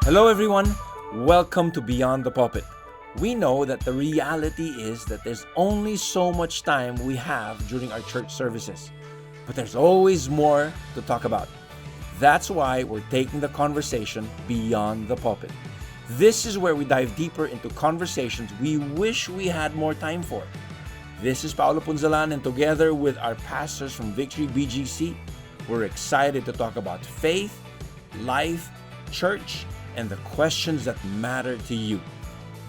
Hello everyone, welcome to Beyond the Pulpit. We know that the reality is that there's only so much time we have during our church services, but there's always more to talk about. That's why we're taking the conversation beyond the pulpit. This is where we dive deeper into conversations we wish we had more time for. This is Paolo Punzalan, and together with our pastors from Victory BGC, we're excited to talk about faith, life, church, and the questions that matter to you.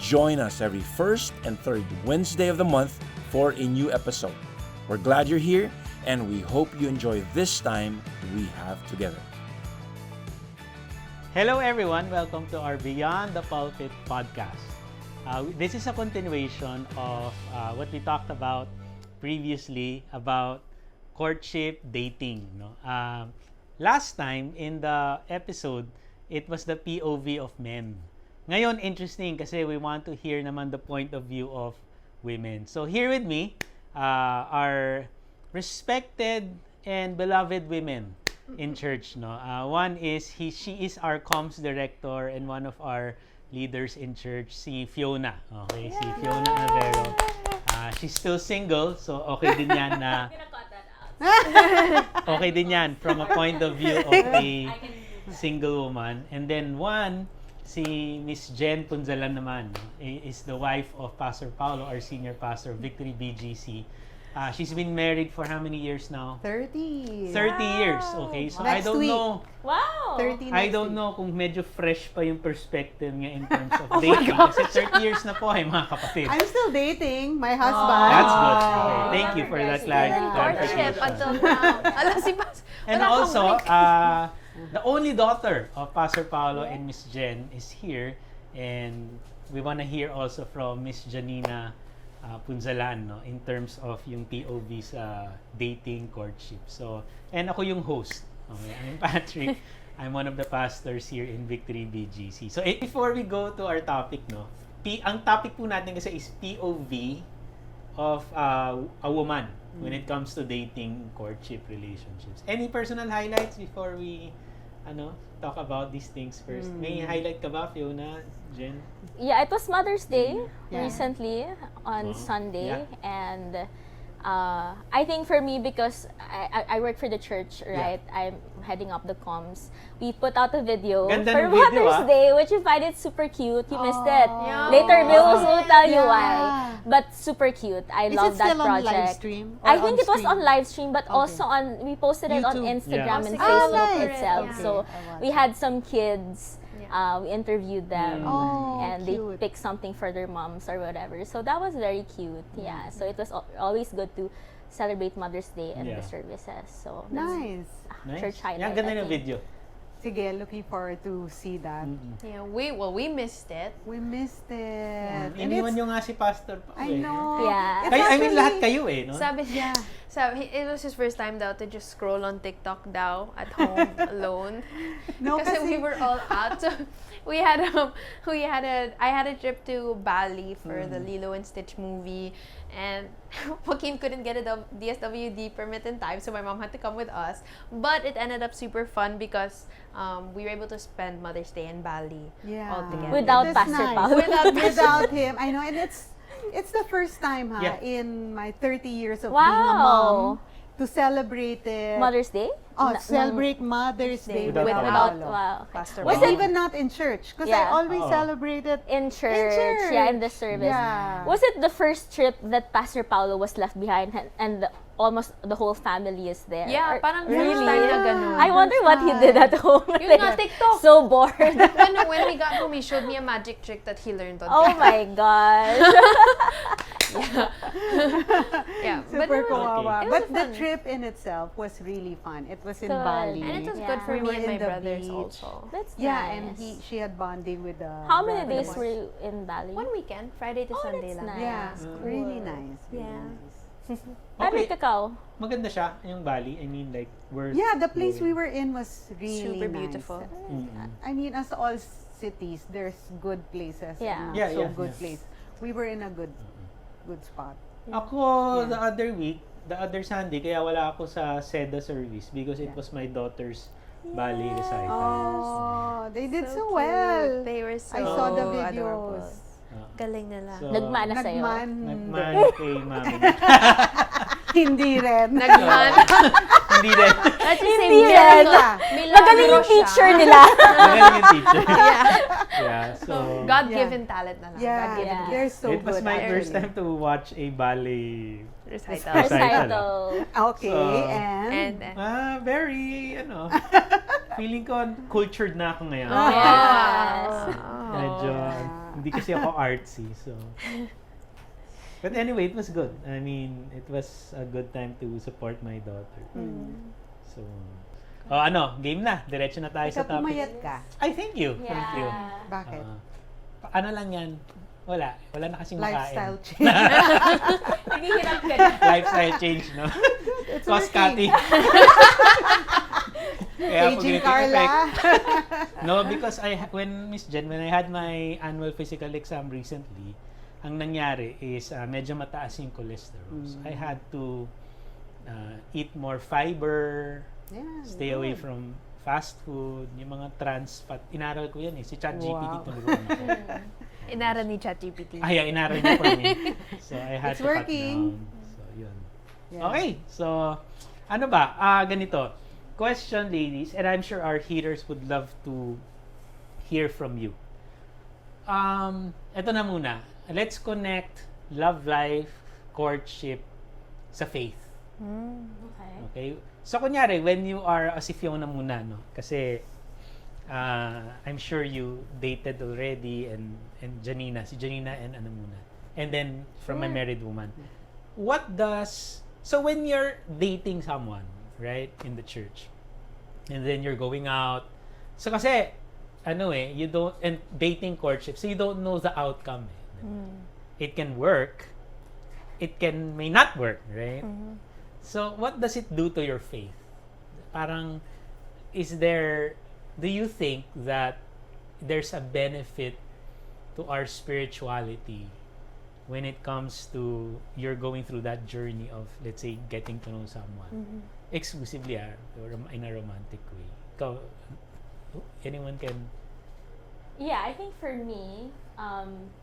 Join us every first and third Wednesday of the month for a new episode. We're glad you're here, and we hope you enjoy this time we have together. Hello everyone, welcome to our Beyond the Pulpit podcast. This is a continuation of what we talked about previously about courtship, dating. Last time in the episode, it was the POV of men. Ngayon, interesting kasi we want to hear naman the point of view of women. So here with me are respected and beloved women in church. One is, she is our comms director and one of our leaders in church, si Fiona. Okay, si Fiona Alvero. She's still single, so okay din yan na okay din yan from a point of view of a single woman. And then one, si Miss Jenn Punzalan naman, is the wife of Pastor Paolo, our senior pastor of Victory BGC. She's been married for how many years now? 30. 30 years, okay? So I don't know. Wow! 30 I don't know kung medyo fresh pa yung perspective niya in terms of dating. Kasi 30 years na po ay mga kapatid. I'm still dating my husband. That's good. Okay. Thank you for that Courtship clarification. until now. Alam si Pas. And also, the only daughter of Pastor Paolo and Miss Jenn is here, and we want to hear also from Miss Janina Punzalan, in terms of yung POV sa dating, courtship. So, and ako yung host. Okay, I'm Patrick. I'm one of the pastors here in Victory BGC. So, before we go to our topic, ang topic po natin kasi is POV of a woman when it comes to dating, courtship, relationships. Any personal highlights before we talk about these things first? May highlight ka ba, Fiona, Jenn? Yeah, it was Mother's Day Yeah. recently on Sunday. Yeah. And I think for me, because I work for the church, right? I'm heading up the comms. We put out a video Ganda for ng video, Mother's Day, which you find it super cute. You missed it. Yeah. Later, Bills will tell you Yeah. why. But super cute. I Is love it that still project. on live stream? I think it was on live stream, but Okay. also we posted it on YouTube. Instagram Yeah. and Oh, Facebook nice. itself. Okay. So I watched we had some kids. We interviewed them, Oh, and cute. they picked something for their moms or whatever. So that was very cute. Yeah. So it was always good to celebrate Mother's Day and the services. So that's Nice. church highlight. Yan, ganda I ng think. video. Sige, looking forward to see that. Yeah, we missed it. We missed it. And Iniwan it's- nyo nga si Pastor pa. I know. Yeah. It's I mean, actually- lahat kayo no? Sabi niya, it was his first time daw to just scroll on TikTok daw at home alone. No, Kasi we were all out. So I had a trip to Bali for the Lilo and Stitch movie, and Joaquin couldn't get a DSWD permit in time, so my mom had to come with us. But it ended up super fun because we were able to spend Mother's Day in Bali all together. Without It is Pastor nice. Paolo. Without him. I know, and it's the first time in my 30 years of being a mom to celebrate it. Mother's Day? Celebrate Mother's Day Without Without Paolo. wow. Pastor Was Paolo. even not in church because Yeah. I always celebrated In church, yeah, in the service. Yeah. Was it the first trip that Pastor Paolo was left behind and almost the whole family is there? Yeah, Or- parang first really? time na ganun. I wonder what he did at home. Yun nga, TikTok. So bored. when we got home, he showed me a magic trick that he learned on Oh TikTok. my gosh. Yeah, Super it was- kawawa. it was But the fun. trip in itself was really fun. It was in Good. Bali. And it was Yeah. good for We me were and in my the brothers beach. also. That's Yeah, nice. and she had bonding with the How many brothers. days were you in Bali? One weekend, Friday to Sunday that's lang. nice. Yeah, really nice. Really Yeah. nice. Patrick, ikaw? Maganda siya, yung Bali. I mean, like, worth Yeah, the place we going. were in was really Super nice. beautiful. I mean, as all cities, there's good places. Yeah. And Yeah, so yeah, good yeah. place. We were in a good spot. Ako, Yeah. the other Sunday, kaya wala ako sa SEDA service because it Yeah. was my daughter's Bali recitals. Oh, they did so cute. well. They were so I saw the adorable. videos. Galing nila. So, Nagmana sa'yo. Nagman kay mami. Hindi rin. Nagman. Hindi din. Let's just say Hindi rin. Magaling yung siya. teacher nila. Magaling yung teacher. Yeah. Yeah, so God-given talent na lang. Yeah, God-given Yeah. they're so it was good. my first actually. time to watch a ballet. Recital. Recital. Okay, So, and? Very, feeling ko cultured na ako ngayon. Yes. Medyo, hindi kasi ako artsy, so. But anyway, it was good. I mean, it was a good time to support my daughter. So, game na. Diretso na tayo sa Ikaw topic. pumayat ka. Ay, thank you. Thank you. Yeah. Bakit? Ano lang yan? Wala na kasing Lifestyle makain. change. Naghihirap ka na. Lifestyle change, no? It's Cost working. cutting. Kaya Aging pag Carla. No, because when I had my annual physical exam recently, ang nangyari is medyo mataas yung cholesterol. So I had to eat more fiber, Yeah, stay away good. from fast food, yung mga trans fat. Inaral ko yan si ChatGPT Wow. tinuruan ko. Inara ni ChatGPT. Inaral niya for me. So I had It's to working. cut down. So yun. Yeah. Okay, so ano ba? Ganito. Question, ladies, and I'm sure our hearers would love to hear from you. Ito na muna. Let's connect love life, courtship sa faith. Okay. Okay? So kunyari, when you are, si Fiona muna, no? Kasi I'm sure you dated already and Janina, si Janina and ano muna. And then from a married woman. So when you're dating someone, right, in the church, and then you're going out, so kasi, you don't, and dating courtship, so you don't know the outcome. It can work, may not work, right? So what does it do to your faith? Parang, do you think that there's a benefit to our spirituality when it comes to you're going through that journey of, let's say, getting to know someone exclusively or in a romantic way? Ikaw, anyone can? Yeah, I think for me,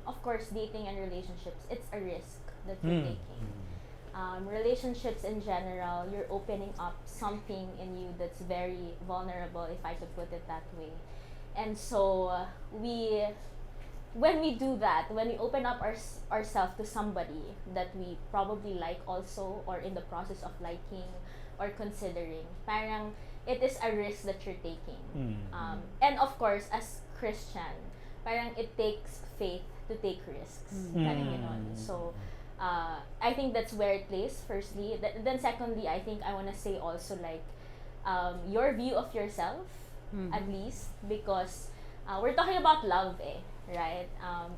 of course, dating and relationships, it's a risk that you're taking. Relationships in general, you're opening up something in you that's very vulnerable, if I could put it that way. And so, when we do that, when we open up ourselves to somebody that we probably like also, or in the process of liking or considering, parang it is a risk that you're taking. And of course, as Christian, parang it takes faith to take risks. Parang ganon. So, I think that's where it plays, firstly. Then secondly, I think I want to say also like your view of yourself, at least, because we're talking about love, right?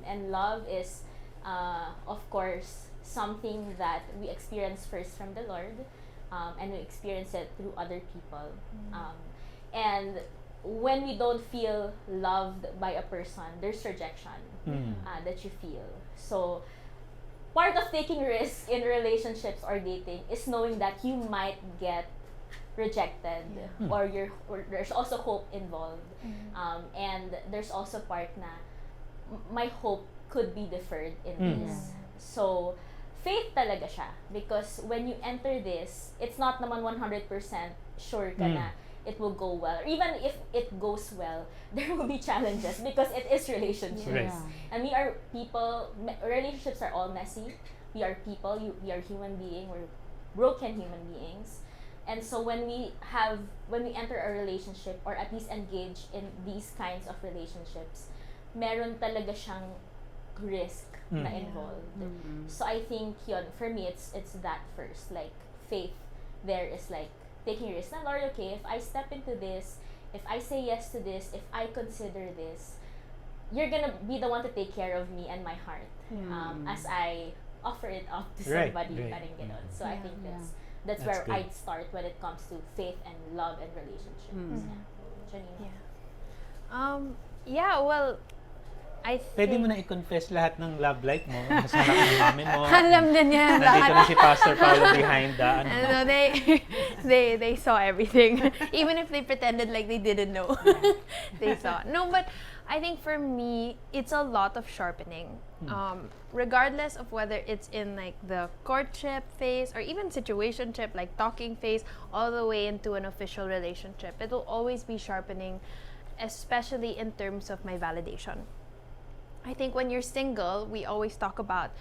And love is, of course, something that we experience first from the Lord, and we experience it through other people. And when we don't feel loved by a person, there's rejection that you feel. So, part of taking risks in relationships or dating is knowing that you might get rejected, or there's also hope involved, and there's also part na my hope could be deferred in this. So faith talaga siya, because when you enter this, it's not naman 100% sure ka na it will go well, or even if it goes well, there will be challenges because it is relationships. Right. And we are people, relationships are all messy. We are people, we are human beings, we're broken human beings. And so when we enter a relationship, or at least engage in these kinds of relationships, meron talaga siyang risk na involved. So I think yun, for me, it's that first, like faith there is like taking risks. Na, Lord, okay, if I step into this, if I say yes to this, if I consider this, you're gonna be the one to take care of me and my heart, as I offer it up to somebody. Parang ganon. So I think that's where good. I'd start when it comes to faith and love and relationships. Janina? Well, Pwede mo na i-confess lahat ng love life mo. Sa anak ng mami mo. Alam na niya Nandito lahat. na si Pastor Paolo behind the No, they saw everything. Even if they pretended like they didn't know. They saw. No, but I think for me, it's a lot of sharpening. Regardless of whether it's in like the courtship phase or even situationship, like talking phase, all the way into an official relationship, it will always be sharpening, especially in terms of my validation. I think when you're single, we always talk about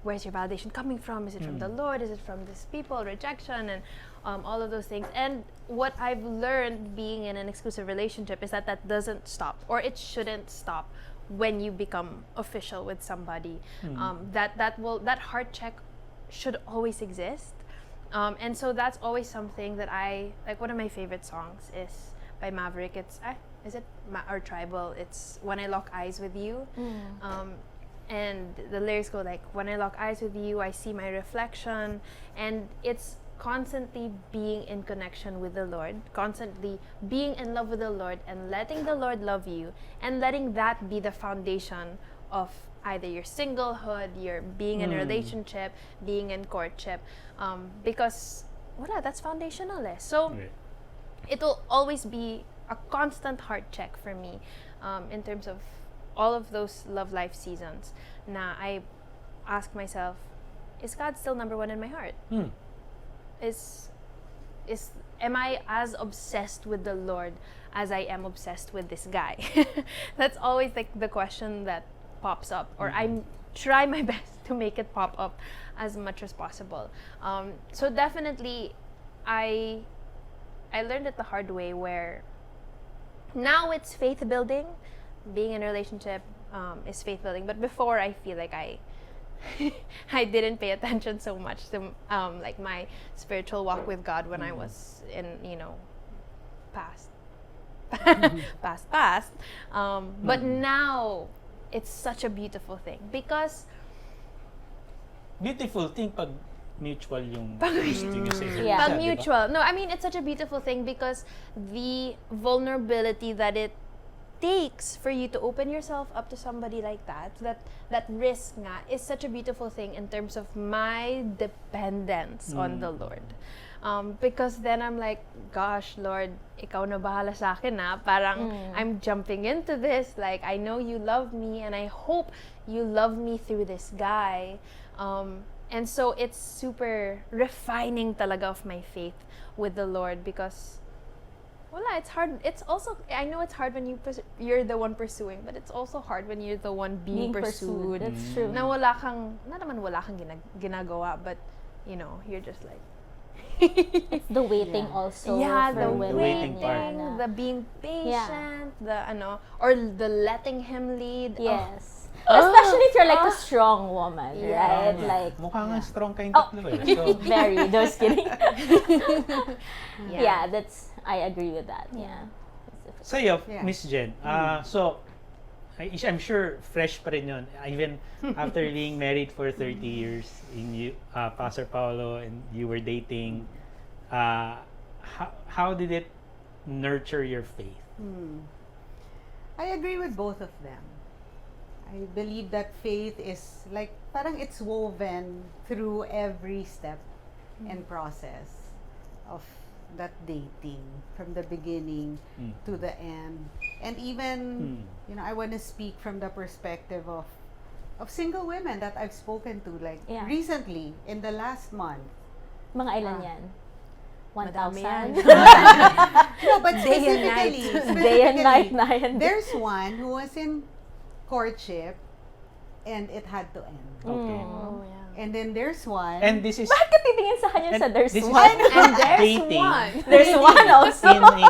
where's your validation coming from? Is it from the Lord? Is it from these people? Rejection and all of those things. And what I've learned being in an exclusive relationship is that doesn't stop, or it shouldn't stop when you become official with somebody. That heart check should always exist. And so that's always something that I like. One of my favorite songs is by Maverick. Is it or Tribal? It's When I Lock Eyes with You. And the lyrics go like, when I lock eyes with you, I see my reflection. And it's constantly being in connection with the Lord, constantly being in love with the Lord and letting the Lord love you, and letting that be the foundation of either your singlehood, your being in a relationship, being in courtship. Because that's foundational. So it will always be a constant heart check for me in terms of all of those love life seasons. Na I ask myself, is God still number one in my heart? Am I as obsessed with the Lord as I am obsessed with this guy? That's always like the question that pops up, or I try my best to make it pop up as much as possible. So definitely, I learned it the hard way, where now it's faith building. Being in a relationship is faith building, but before I feel like I didn't pay attention so much to like my spiritual walk with God when I was in past. But now it's such a beautiful thing, because beautiful thing pag mutual yung gusto nyo sa isa't Yeah. isa, pag di ba? mutual. No, I mean, it's such a beautiful thing because the vulnerability that it takes for you to open yourself up to somebody like that risk nga is such a beautiful thing in terms of my dependence on the Lord. Because then I'm like, gosh, Lord, ikaw na bahala sa akin na. Parang I'm jumping into this. Like, I know you love me and I hope you love me through this guy. And so it's super refining talaga of my faith with the Lord, because it's hard. It's also, I know it's hard when you're the one pursuing, but it's also hard when you're the one being pursued. That's true. Na wala kang ginagawa, but you're just like It's the waiting also. yeah, for the women. waiting part. waiting, the being patient, or the letting him lead. Yes. Especially if you're like a strong woman, Yeah. right? Like, Mukha nga strong kayong tatlo eh. So, very. Just kidding. Yeah. I agree with that. Yeah. sa'yo, Yeah. Miss Jenn, so, I'm sure fresh pa rin yun. Even after being married for 30 years, Pastor Paolo and you were dating, how did it nurture your faith? I agree with both of them. I believe that faith is like, parang it's woven through every step and process of that dating, from the beginning to the end. And even, I want to speak from the perspective of single women that I've spoken to, like recently, in the last month. Mga ilan yan? Madami 1,000? No, but Day and night. specifically, Day and night na yan. there's one who was in courtship and it had to end. Okay. Oh, yeah. And then there's one. And this is Bakit ka titingin sa kanya And sa there's this is- one? And there's dating. one. There's one also. in a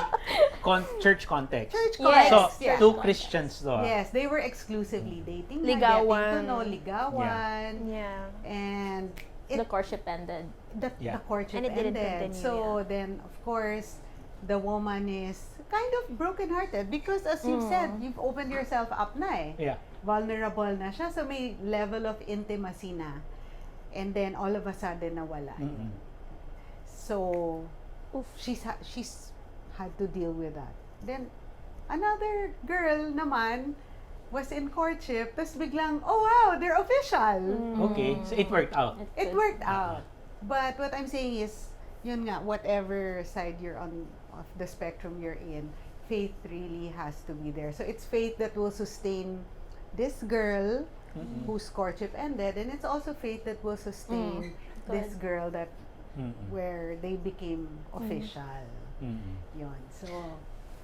church context. Church Yes. So, context, yeah. two Christians to. Yes, they were exclusively dating. na, Ligawan. getting to know, ligawan. Yeah. And The courtship ended. the Yeah. courtship And it didn't ended. continue, So then, of course, the woman is kind of brokenhearted because, as you've said, you've opened yourself up na eh. Yeah. Vulnerable na siya. So may level of intimacy na. And then all of a sudden nawala. So she's had to deal with that. Then another girl naman was in courtship, tapos biglang, oh wow, they're official. Okay, so it worked out. It worked out. But what I'm saying is, yun nga, whatever side you're on of the spectrum you're in, faith really has to be there. So it's faith that will sustain this girl whose courtship ended, and it's also faith that will sustain this girl that where they became official. Yun. So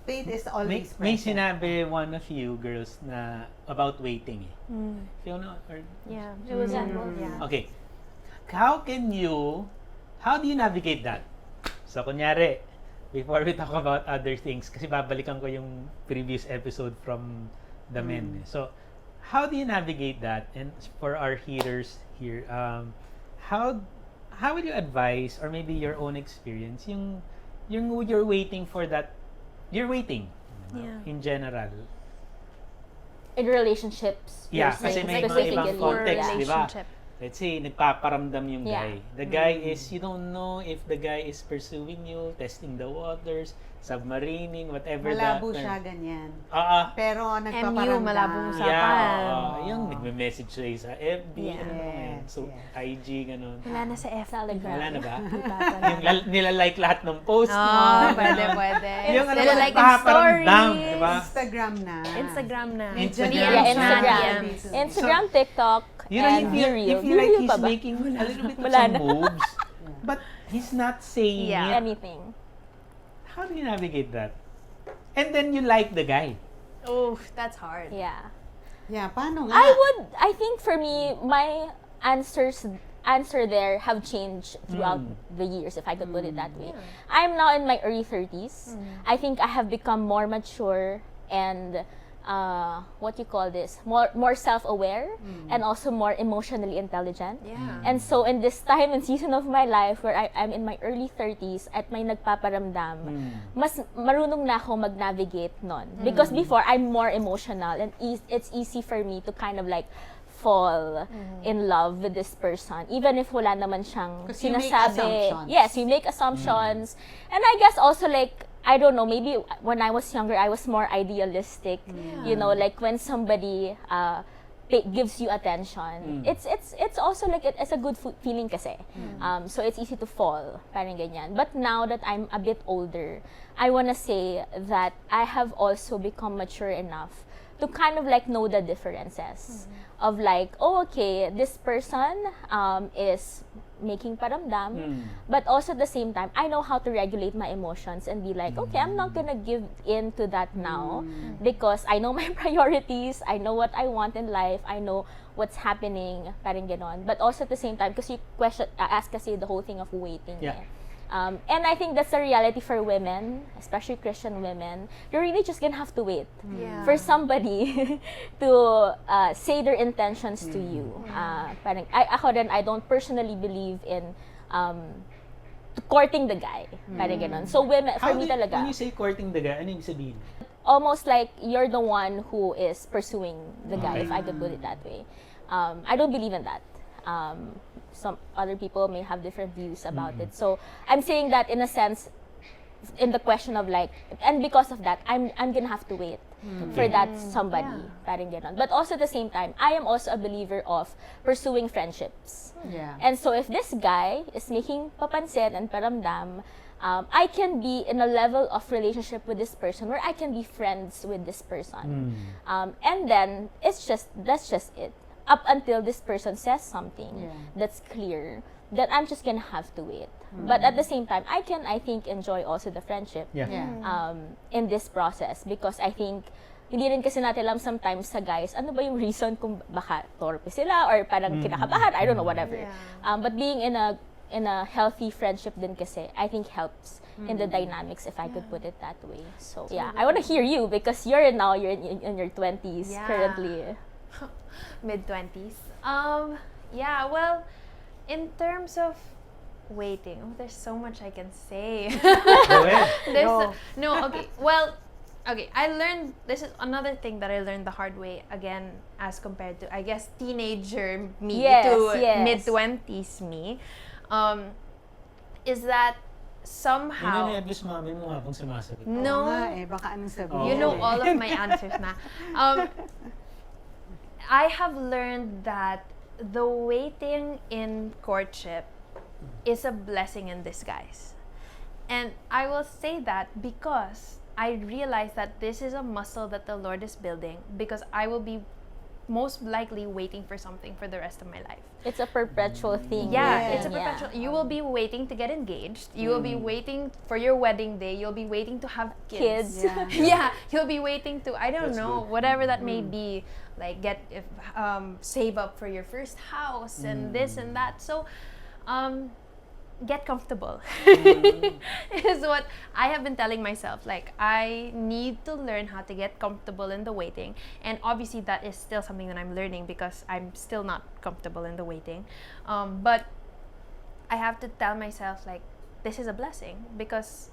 faith is always May present. sinabi one of you girls na about waiting eh. Fiona or Yeah. It was Yeah. okay. How do you navigate that? So kunyari, before we talk about other things, kasi babalikan ko yung previous episode from the men. So how do you navigate that? And for our hearers here, how would you advise, or maybe your own experience, yung you're waiting for that, you're waiting in general. In relationships, Yeah, you're kasi saying may mga specifically, ibang context, yeah. di ba? Relationship. Let's say, nagpaparamdam yung Yeah. guy. The guy is, you don't know if the guy is pursuing you, testing the waters, submarining, whatever Malabo the... siya, ganyan. Pero MU, nagpaparamdam. malabong usapan. Yeah, yung nagme-message sa'yo sa FB, Yeah. ano, and so Yes. IG, ganun. Wala na sa F. Telegram. Wala na ba? Bata na. Yung nilalike lahat ng post Oh, mo. pwede. Yung ano, Nila like ang nagpaparamdam, stories. di ba? Instagram na. Instagram na. Instagram. Yeah, DMs na, Instagram. DMs. Instagram, TikTok, You know, and Be Real. if Be you like Real he's pa ba? making a little bit of Wala some na. moves, but he's not saying Yeah. it. Anything. How do you navigate that? And then you like the guy. Oh, that's hard. Yeah. Yeah, paano nga? I think for me, my answer there have changed throughout the years, if I could put it that way. I'm now in my early 30s. I think I have become more mature and what you call this, more self-aware and also more emotionally intelligent. Yeah. And so in this time and season of my life where I'm in my early 30s at may nagpaparamdam, mas marunong na ako mag-navigate nun. Because before, I'm more emotional and it's easy for me to kind of like fall in love with this person even if wala naman siyang 'Cause you make sinasabi. assumptions. Yes, we make assumptions. And I guess also like I don't know, maybe when I was younger, I was more idealistic. You know, like when somebody gives you attention, it's also like it's a good feeling kasi. So it's easy to fall, parang ganyan. But now that I'm a bit older, I wanna say that I have also become mature enough to kind of like know the differences of like, oh, okay, this person is making paramdam, but also at the same time, I know how to regulate my emotions and be like, okay, I'm not gonna give in to that now because I know my priorities, I know what I want in life, I know what's happening, parang ganon. But also at the same time, because you ask kasi the whole thing of waiting. Yeah. And I think that's the reality for women, especially Christian women. You're really just gonna have to wait Yeah. for somebody to say their intentions to you. Parang, ako rin, I don't personally believe in courting the guy. Parang ganon. So women, for me talaga, When you say courting the guy, ano yung sabihin? almost like you're the one who is pursuing the guy, if I could put it that way. I don't believe in that. Some other people may have different views about it. So I'm saying that in a sense, in the question of like, and because of that, I'm gonna have to wait for that somebody. Parang ganon. But also at the same time, I am also a believer of pursuing friendships. Yeah. And so if this guy is making papansin and paramdam, I can be in a level of relationship with this person where I can be friends with this person. And then that's just it. Up until this person says something that's clear, that I'm just gonna have to wait. But at the same time, I think, enjoy also the friendship in this process because I think hindi rin kasi natin alam sometimes sa guys, ano ba yung reason kung baka torpe sila or parang kinakabahan, I don't know, whatever. But being in a healthy friendship din kasi, I think helps in the dynamics, if I could put it that way. So yeah, I want to hear you because you're in your 20s currently. Mid-20s. Yeah, well, in terms of waiting, there's so much I can say. Go ahead. Okay. Well, okay, I learned, this is another thing that I learned the hard way, again, as compared to, I guess, teenager me to mid-20s me, is that somehow... Inanebis mami mo habang sumasagot. No. Oo nga baka anong sabihin. You know all of my answers na. I have learned that the waiting in courtship is a blessing in disguise. And I will say that because I realize that this is a muscle that the Lord is building, because I will be most likely waiting for something for the rest of my life. It's a perpetual thing. Yeah, Yeah. it's a perpetual. You will be waiting to get engaged. You will be waiting for your wedding day. You'll be waiting to have kids. Yeah. Yeah, you'll be waiting to, I don't That's know, good. whatever that may be, like save up for your first house and this and that. So, get comfortable is what I have been telling myself. Like, I need to learn how to get comfortable in the waiting, and obviously that is still something that I'm learning because I'm still not comfortable in the waiting. But I have to tell myself, like, this is a blessing because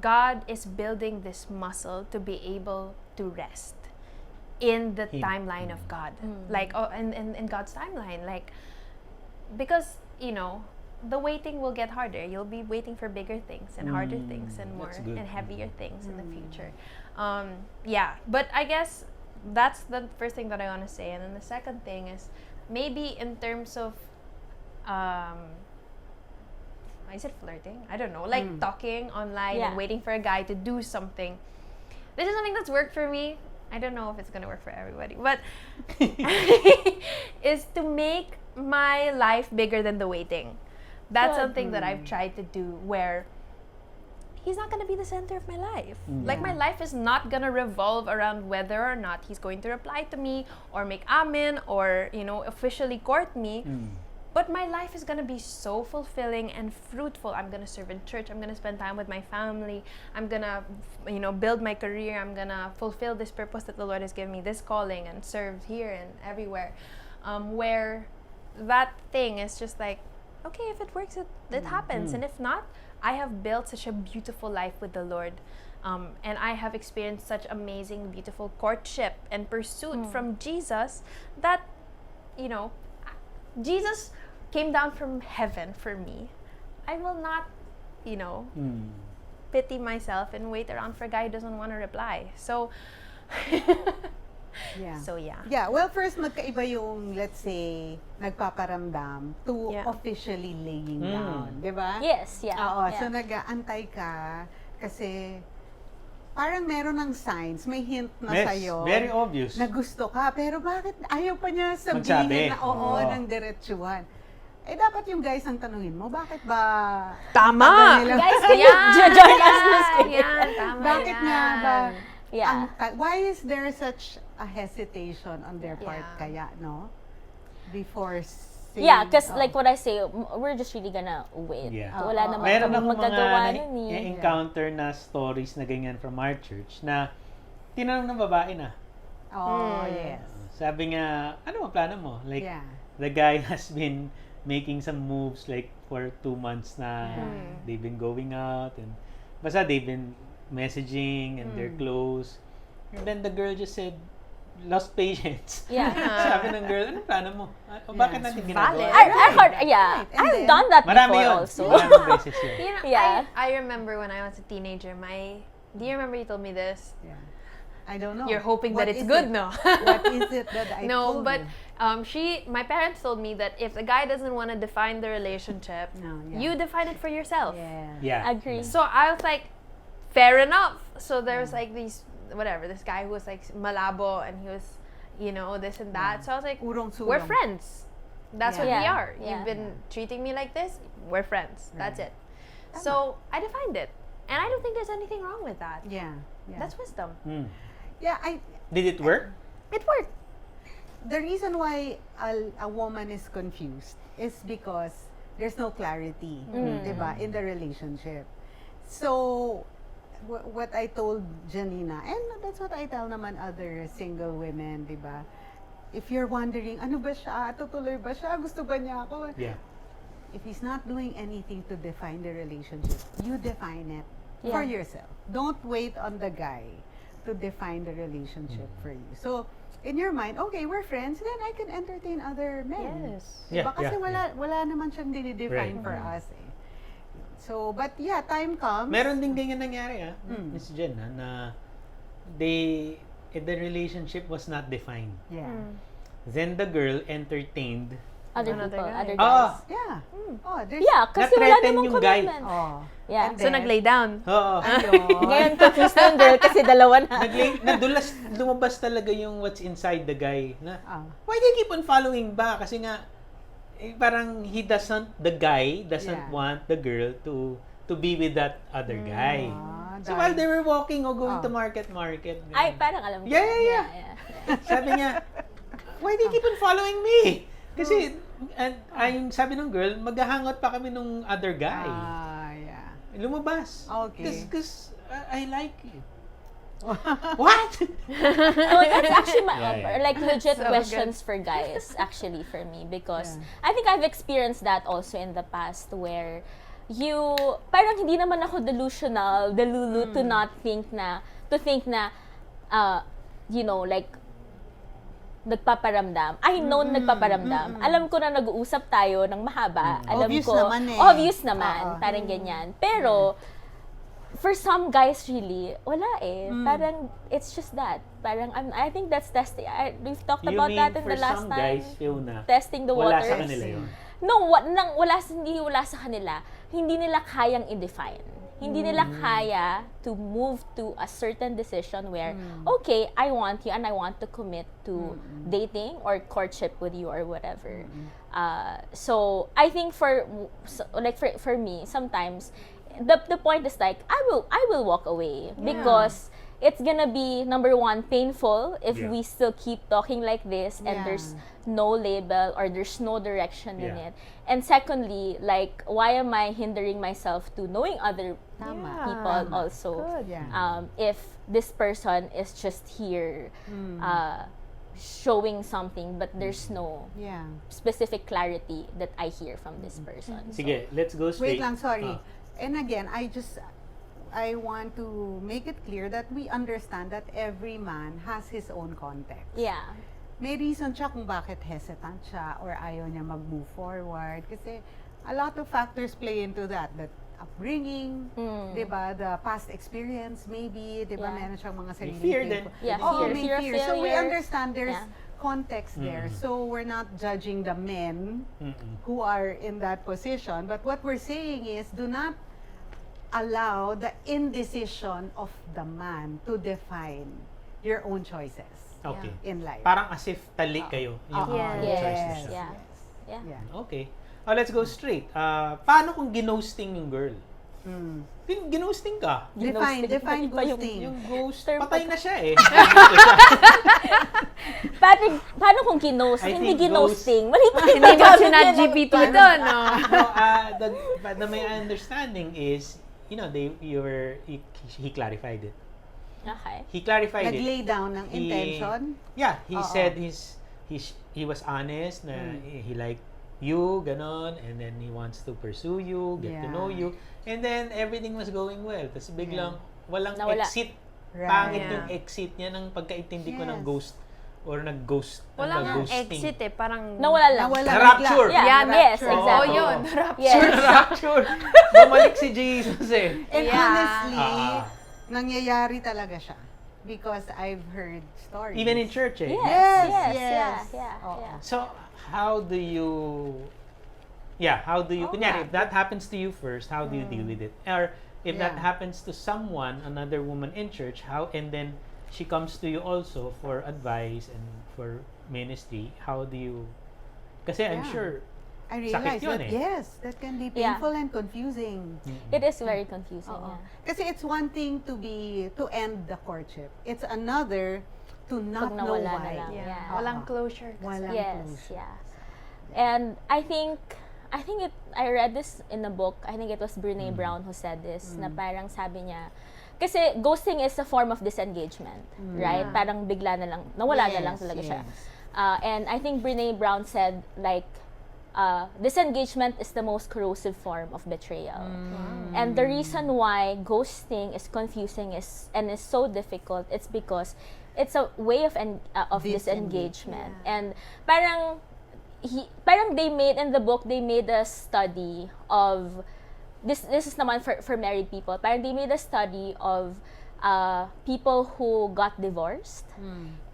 God is building this muscle to be able to rest in the timeline of God, like, in God's timeline, like, because the waiting will get harder. You'll be waiting for bigger things and harder things and more That's good. and heavier things in the future. Yeah, but I guess that's the first thing that I want to say. And then the second thing is maybe in terms of is it flirting? I don't know, like talking online and waiting for a guy to do something. This is something that's worked for me. I don't know if it's gonna work for everybody, but is to make my life bigger than the waiting. That's something that I've tried to do, where he's not gonna be the center of my life. Like, my life is not gonna revolve around whether or not he's going to reply to me or make amen or officially court me. But my life is gonna be so fulfilling and fruitful. I'm gonna serve in church. I'm gonna spend time with my family. I'm gonna, build my career. I'm gonna fulfill this purpose that the Lord has given me, this calling, and serve here and everywhere. Where that thing is just like, okay, if it works, it happens. And if not, I have built such a beautiful life with the Lord. And I have experienced such amazing, beautiful courtship and pursuit from Jesus that, Jesus came down from heaven for me. I will not, pity myself and wait around for a guy who doesn't want to reply. So, Yeah. so yeah. Yeah, well, first, magkaiba yung, let's say, nagpaparamdam to officially laying down. Di ba? Yes, yeah. Oo, yeah. so nag-aantay ka kasi parang meron ng signs, may hint na sa'yo. Very obvious. Na gusto ka, pero bakit ayaw pa niya Magsabi. sabihin na oo ng diretsuhan? Eh, dapat yung guys ang tanungin mo, bakit ba? Tama! tagal nila- Guys, can you join us? Yan, tama Bakit nga ba? Yeah. Why is there such a hesitation on their part Yeah. kaya, no? Before saying... Yeah, because like what I say, we're just really gonna wait. Yeah. Wala naman Meron kami akong magagawa mga nun eh. encounter na stories na ganyan from our church na tinanong ng babae na. Oh, yes. Sabi nga, ano ang plano mo? Like, Yeah. the guy has been making some moves like for 2 months na they've been going out and basta they've been messaging and they're close. And then the girl just said, lost patience. Yeah. Sabi ng girl, anong plano mo? Bakit natin ginagawa? valid. And I've then- done that Marami before yun. also. Maraming beses yun. Yeah. I remember when I was a teenager, do you remember you told me this? Yeah. I don't know. You're hoping What that it's is good, it? no? What is it that I No, told but you? my parents told me that if the guy doesn't want to define the relationship, No, yeah. you define it for yourself. Yeah. Yeah. Agree. So I was like, fair enough. So there was like this guy who was like malabo and he was, this and that. So I was like, Urong-surong. we're friends. That's what we Yeah. are. Yeah. You've been treating me like this. We're friends. That's Right. it. So I defined it. And I don't think there's anything wrong with that. Yeah. Yeah. That's wisdom. Yeah, Did it work? It worked. the reason why a woman is confused is because there's no clarity, diba, in the relationship. So, what I told Janina, and that's what I tell naman other single women, diba? If you're wondering, ano ba siya? Tutuloy ba siya? Gusto ba niya ako? Yeah. If he's not doing anything to define the relationship, you define it for Yeah. yourself. Don't wait on the guy to define the relationship for you. So, in your mind, okay, we're friends, then I can entertain other men. Yes. Diba? Yeah, Kasi yeah, wala naman siyang dinidefine Right. for us eh. So, but yeah, time comes. Meron din ganyan nangyari Miss Jenn, na the relationship was not defined. Yeah. then the girl entertained. Other Another people, guy. other Ah, guys. Yeah. Oh, there's... Yeah, kasi wala Na-threaten namang yung guy. commitment. Oh. Yeah. And So, naglay down. Oo. Ayun. Ngayon, confused na yung girl kasi dalawa na. Lumabas talaga yung what's inside the guy. Na, Ah. why do you keep on following ba? Kasi nga, parang the guy doesn't Yeah. want the girl to be with that other guy. Ah, So while they were walking or going to market, Ay, parang alam ko. Yeah. sabi niya, why do you keep on following me? Kasi, yung sabi ng girl, maghahangot pa kami nung other guy. Yeah. Lumabas. Okay. Because I like you. What? No, that's actually like legit So questions for guys, actually, for me. Because I think I've experienced that also in the past where parang hindi naman ako delulu to think na, like, nagpaparamdam. I know nagpaparamdam. Alam ko na nag-uusap tayo ng mahaba. Alam Obvious ko, naman eh. obvious naman. Parang ganyan. Pero, for some guys really, wala eh. Parang, it's just that. Parang, I think that's testing. We've talked about that in the last some time. guys, Fiona, Testing the wala waters. sa kanila yun? No, hindi wala sa kanila. Hindi nila kayang i-define. Hindi nila kaya to move to a certain decision where, okay, I want you and I want to commit to dating or courtship with you or whatever. So, I think for me, sometimes, the point is like, I will walk away because it's gonna be, number one, painful if we still keep talking like this and there's no label or there's no direction in it. And secondly, like, why am I hindering myself to knowing other people also? Good. If this person is just here showing something but there's no specific clarity that I hear from this person. Sige, let's go straight. Wait lang, sorry. And again, I want to make it clear that we understand that every man has his own context. Yeah. May reason siya kung bakit hesitant siya or ayaw niya mag-move forward. Kasi a lot of factors play into that. That upbringing, diba? The past experience, maybe, diba? Meron siyang mga sarili. Fear din. Yeah, may fear of fear. So we failure. understand there's context there. So we're not judging the men who are in that position. But what we're saying is, do not allow the indecision of the man to define your own choices Okay. in life. Parang as if tali kayo. Yung Yes. choices Yeah. siya. Yeah. Okay. Let's go straight. Paano kung ginosting yung girl? Ginosting ka. Define Iba yung- ghosting. Yung ghost, Term patay na siya eh. Patrick, paano kung I hindi think ginosting? Mali pa Hindi mo sinat-GPT doon, no? No, the my understanding is, you know, he clarified it. Okay. He clarified it. Naglay down ng He- intention. Yeah, he Oo. said he was honest na he liked you, ganon, and then he wants to pursue you, get to know you, and then everything was going well. Tapos biglang walang Nawala. exit. Right. Pangit Yeah. yung exit niya ng pagkaintindi ko ng Yes. ghost or nag-ghost. Walang ghosting. exit eh, parang... Nawala lang. Nawala Na-rapture. bigla. Yeah, yes, Na-rapture. exactly. Oh, yun. Yes. Rapture. Bumalik si Jesus eh. And Yeah. honestly, Ah. nangyayari talaga siya. Because I've heard stories. Even in church eh. Yes, yes. Yeah. Oo. So, how do you kunyari, if that happens to you first, how do you deal with it? Or if that Yeah. happens to someone, another woman in church, and then she comes to you also for advice and for ministry, how do you, kasi I'm Yeah. sure, I sakit realize yun that, eh. yes, that can be Yeah. painful and confusing. It is very confusing. Oo. Yeah. Kasi it's one thing to end the courtship. It's another to not Pag know nawala na why. lang. Yeah. Yeah. Walang closure. Walang Yes, closure. yeah. And I read this in a book. I think it was Brene Brown who said this, na parang sabi niya, kasi ghosting is a form of disengagement, right? Parang bigla na lang, nawala na lang talaga siya. And I think Brene Brown said, like, disengagement is the most corrosive form of betrayal. And the reason why ghosting is confusing and is so difficult, it's because it's a way of disengagement. And parang they made in the book, they made a study of this is naman for married people. Parang they made a study of people who got divorced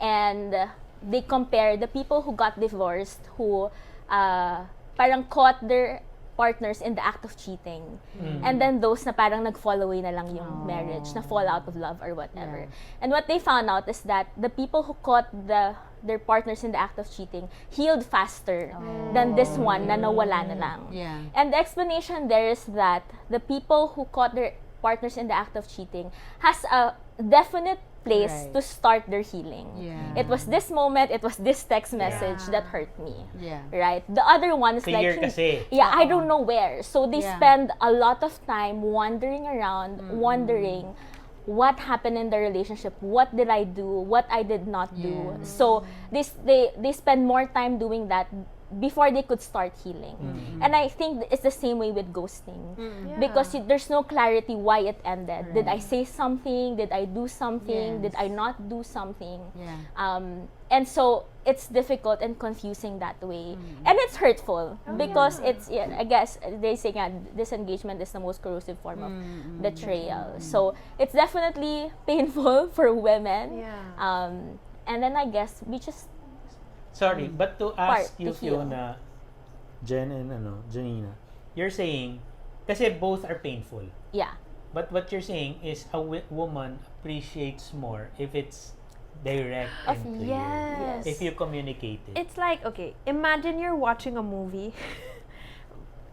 and they compare the people who got divorced, who parang caught their partners in the act of cheating. And then those na parang nag-fall away na lang yung marriage, na fall out of love or whatever. And what they found out is that the people who caught their partners in the act of cheating healed faster than this one na nawala na lang. Yeah. And the explanation there is that the people who caught their partners in the act of cheating has a definite place Right. to start their healing. Yeah. It was this moment, it was this text message that hurt me. Yeah. Right? The other one is Fear like, kasi. yeah, I don't know where. So they Yeah. spend a lot of time wandering around, wondering what happened in the relationship, what did I do, what I did not do. Yeah. So they spend more time doing that before they could start healing. And I think it's the same way with ghosting. Because there's no clarity why it ended. Did I say something? Did I do something? Yes. Did I not do something? Yeah. And so it's difficult and confusing that way. And it's hurtful because it's, I guess they say nga, disengagement is the most corrosive form of betrayal. So it's definitely painful for women. Yeah. And then I guess we just Sorry, but to ask Part you, to heal. Fiona, Jen, and Janina, you're saying, kasi both are painful. yeah. But what you're saying is a woman appreciates more if it's direct and clear. Yes. If you communicate it. It's like, okay, imagine you're watching a movie.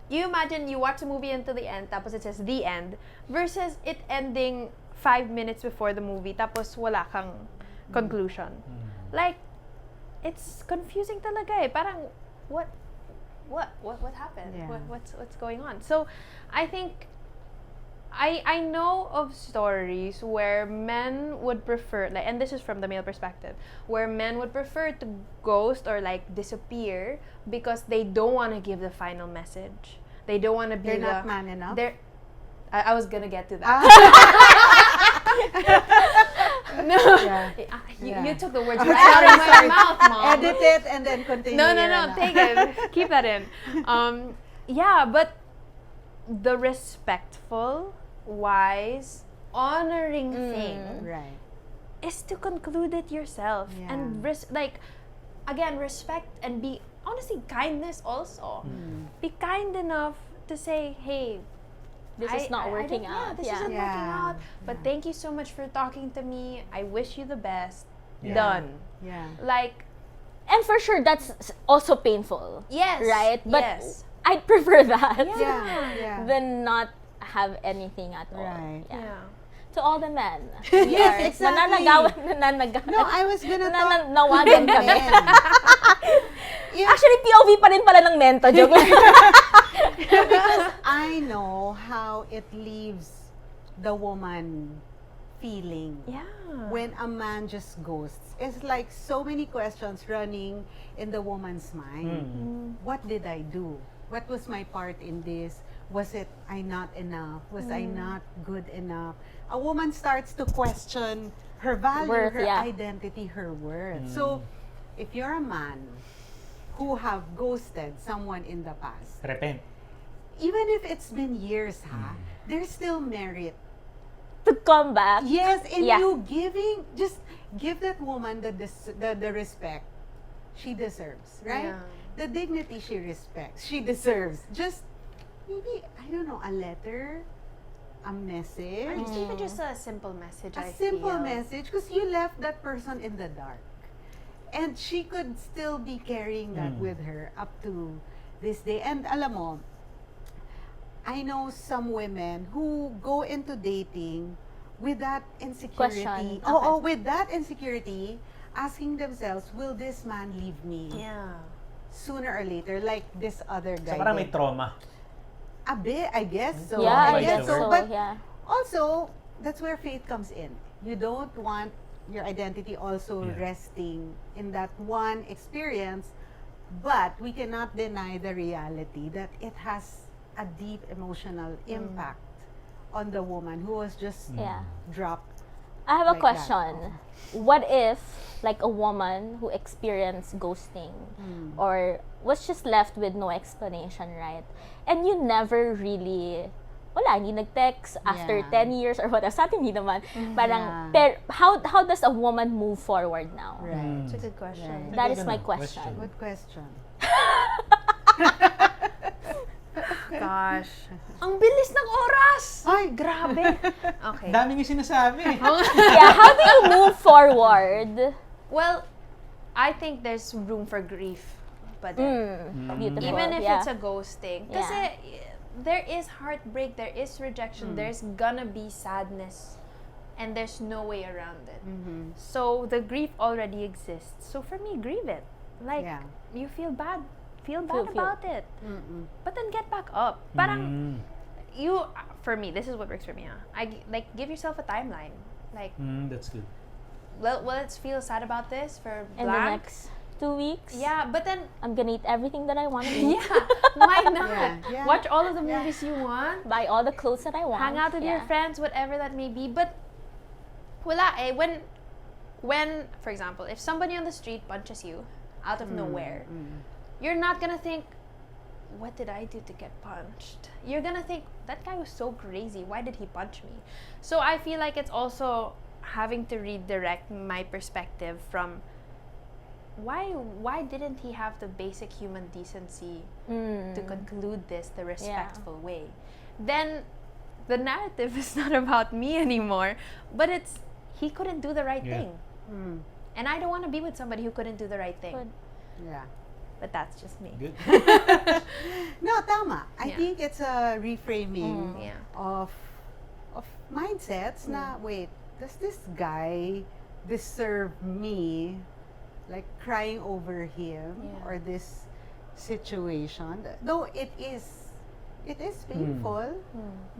You imagine you watch the movie until the end, tapos it says the end, versus it ending 5 minutes before the movie, tapos wala kang conclusion. Like, it's confusing talaga eh. Parang, what happened? Yeah. What's going on? So, I think I know of stories where men would prefer, like, and this is from the male perspective, where men would prefer to ghost or like disappear because they don't want to give the final message. They don't want to be They're not man enough. They're, I was gonna get to that. No, Yeah. you took the words Okay, right out of my sorry. mouth, mom. Edit it and then continue. No, Yana. take it. Keep that in. Yeah, but the respectful, wise, honoring thing Right. is to conclude it yourself. Yeah. And again, respect and be, honestly, kindness also. Be kind enough to say, hey, This is not working don't- out. This Yeah. isn't Yeah. working out. But thank you so much for talking to me. I wish you the best. Yeah. Done. Yeah. Like, And for sure, that's also painful. yes. Right? But yes. I'd prefer that Yeah. Yeah. than not have anything at all. Right. Yeah. To all the men. We Yes, are exactly. nananagawan. No, I was gonna talk Nananawagan to kami. men. Yeah, Actually, POV pa rin pala ng mento. Joke lang. because I know how it leaves the woman feeling Yeah. when a man just ghosts. It's like so many questions running in the woman's mind. What did I do? What was my part in this? Was it I not enough? Was I not good enough? A woman starts to question her value, Worth, her yeah. identity, her worth. So, if you're a man who have ghosted someone in the past, Repent. even if it's been years, there's still merit. To come back. Yes, in Yeah. you giving, just give that woman the respect she deserves, right? Yeah. The dignity she deserves. Just maybe, I don't know, a letter, a message, Or just even just a simple message. a I simple feel. message, because you left that person in the dark. And she could still be carrying that with her up to this day. And alam mo, I know some women who go into dating with that insecurity. Question. Oh, Okay. with that insecurity, asking themselves, will this man leave me Yeah. sooner or later, like this other guy So parang may did? trauma. A bit, I guess so. Yeah, I Vice guess versa. so. But Yeah. also, that's where faith comes in. You don't want your identity also Yeah. resting in that one experience, but we cannot deny the reality that it has a deep emotional impact on the woman who was just Yeah. dropped. I have a Like question. What if, like, a woman who experienced ghosting or was just left with no explanation, right? And you never really wala, hindi nag-text after Yeah. 10 years or whatever. Sa atin, hindi naman. Parang, Yeah. how does a woman move forward now? Right. It's a good question. Right. That Good is my ano, question. Good question. Gosh. Ang bilis ng oras! Ay, Grabe. Okay. Dami yung sinasabi. Yeah, how do you move forward? Well, I think there's room for grief. But Beautiful. even if yeah. it's a ghosting. Yeah. Kasi there is heartbreak, there is rejection, there's gonna be sadness. And there's no way around it. So the grief already exists. So for me, grieve it. Like, Yeah. you feel bad. Feel Feel- bad about it. But then get back up. Parang, you, for me, this is what works for me. Like, give yourself a timeline. Like, That's good. well, let's feel sad about this for In the blank. next 2 weeks, Yeah, but then, I'm gonna eat everything that I want to eat. yeah, why not? Yeah. Watch all of the movies you want. Buy all the clothes that I want. Hang out with your Yeah. friends, whatever that may be. But, wala eh. When, for example, if somebody on the street punches you out of nowhere, you're not gonna think, what did I do to get punched? You're gonna think, that guy was so crazy. Why did he punch me? So I feel like it's also having to redirect my perspective from why didn't he have the basic human decency to conclude this the respectful way? Then the narrative is not about me anymore, but it's he couldn't do the right Yeah. thing. And I don't want to be with somebody who couldn't do the right thing. Good. Yeah. But that's just me. Good. No, tama. I Yeah. think it's a reframing Yeah. of mindsets na, wait, does this guy deserve me like crying over him Yeah. or this situation? Though it is painful,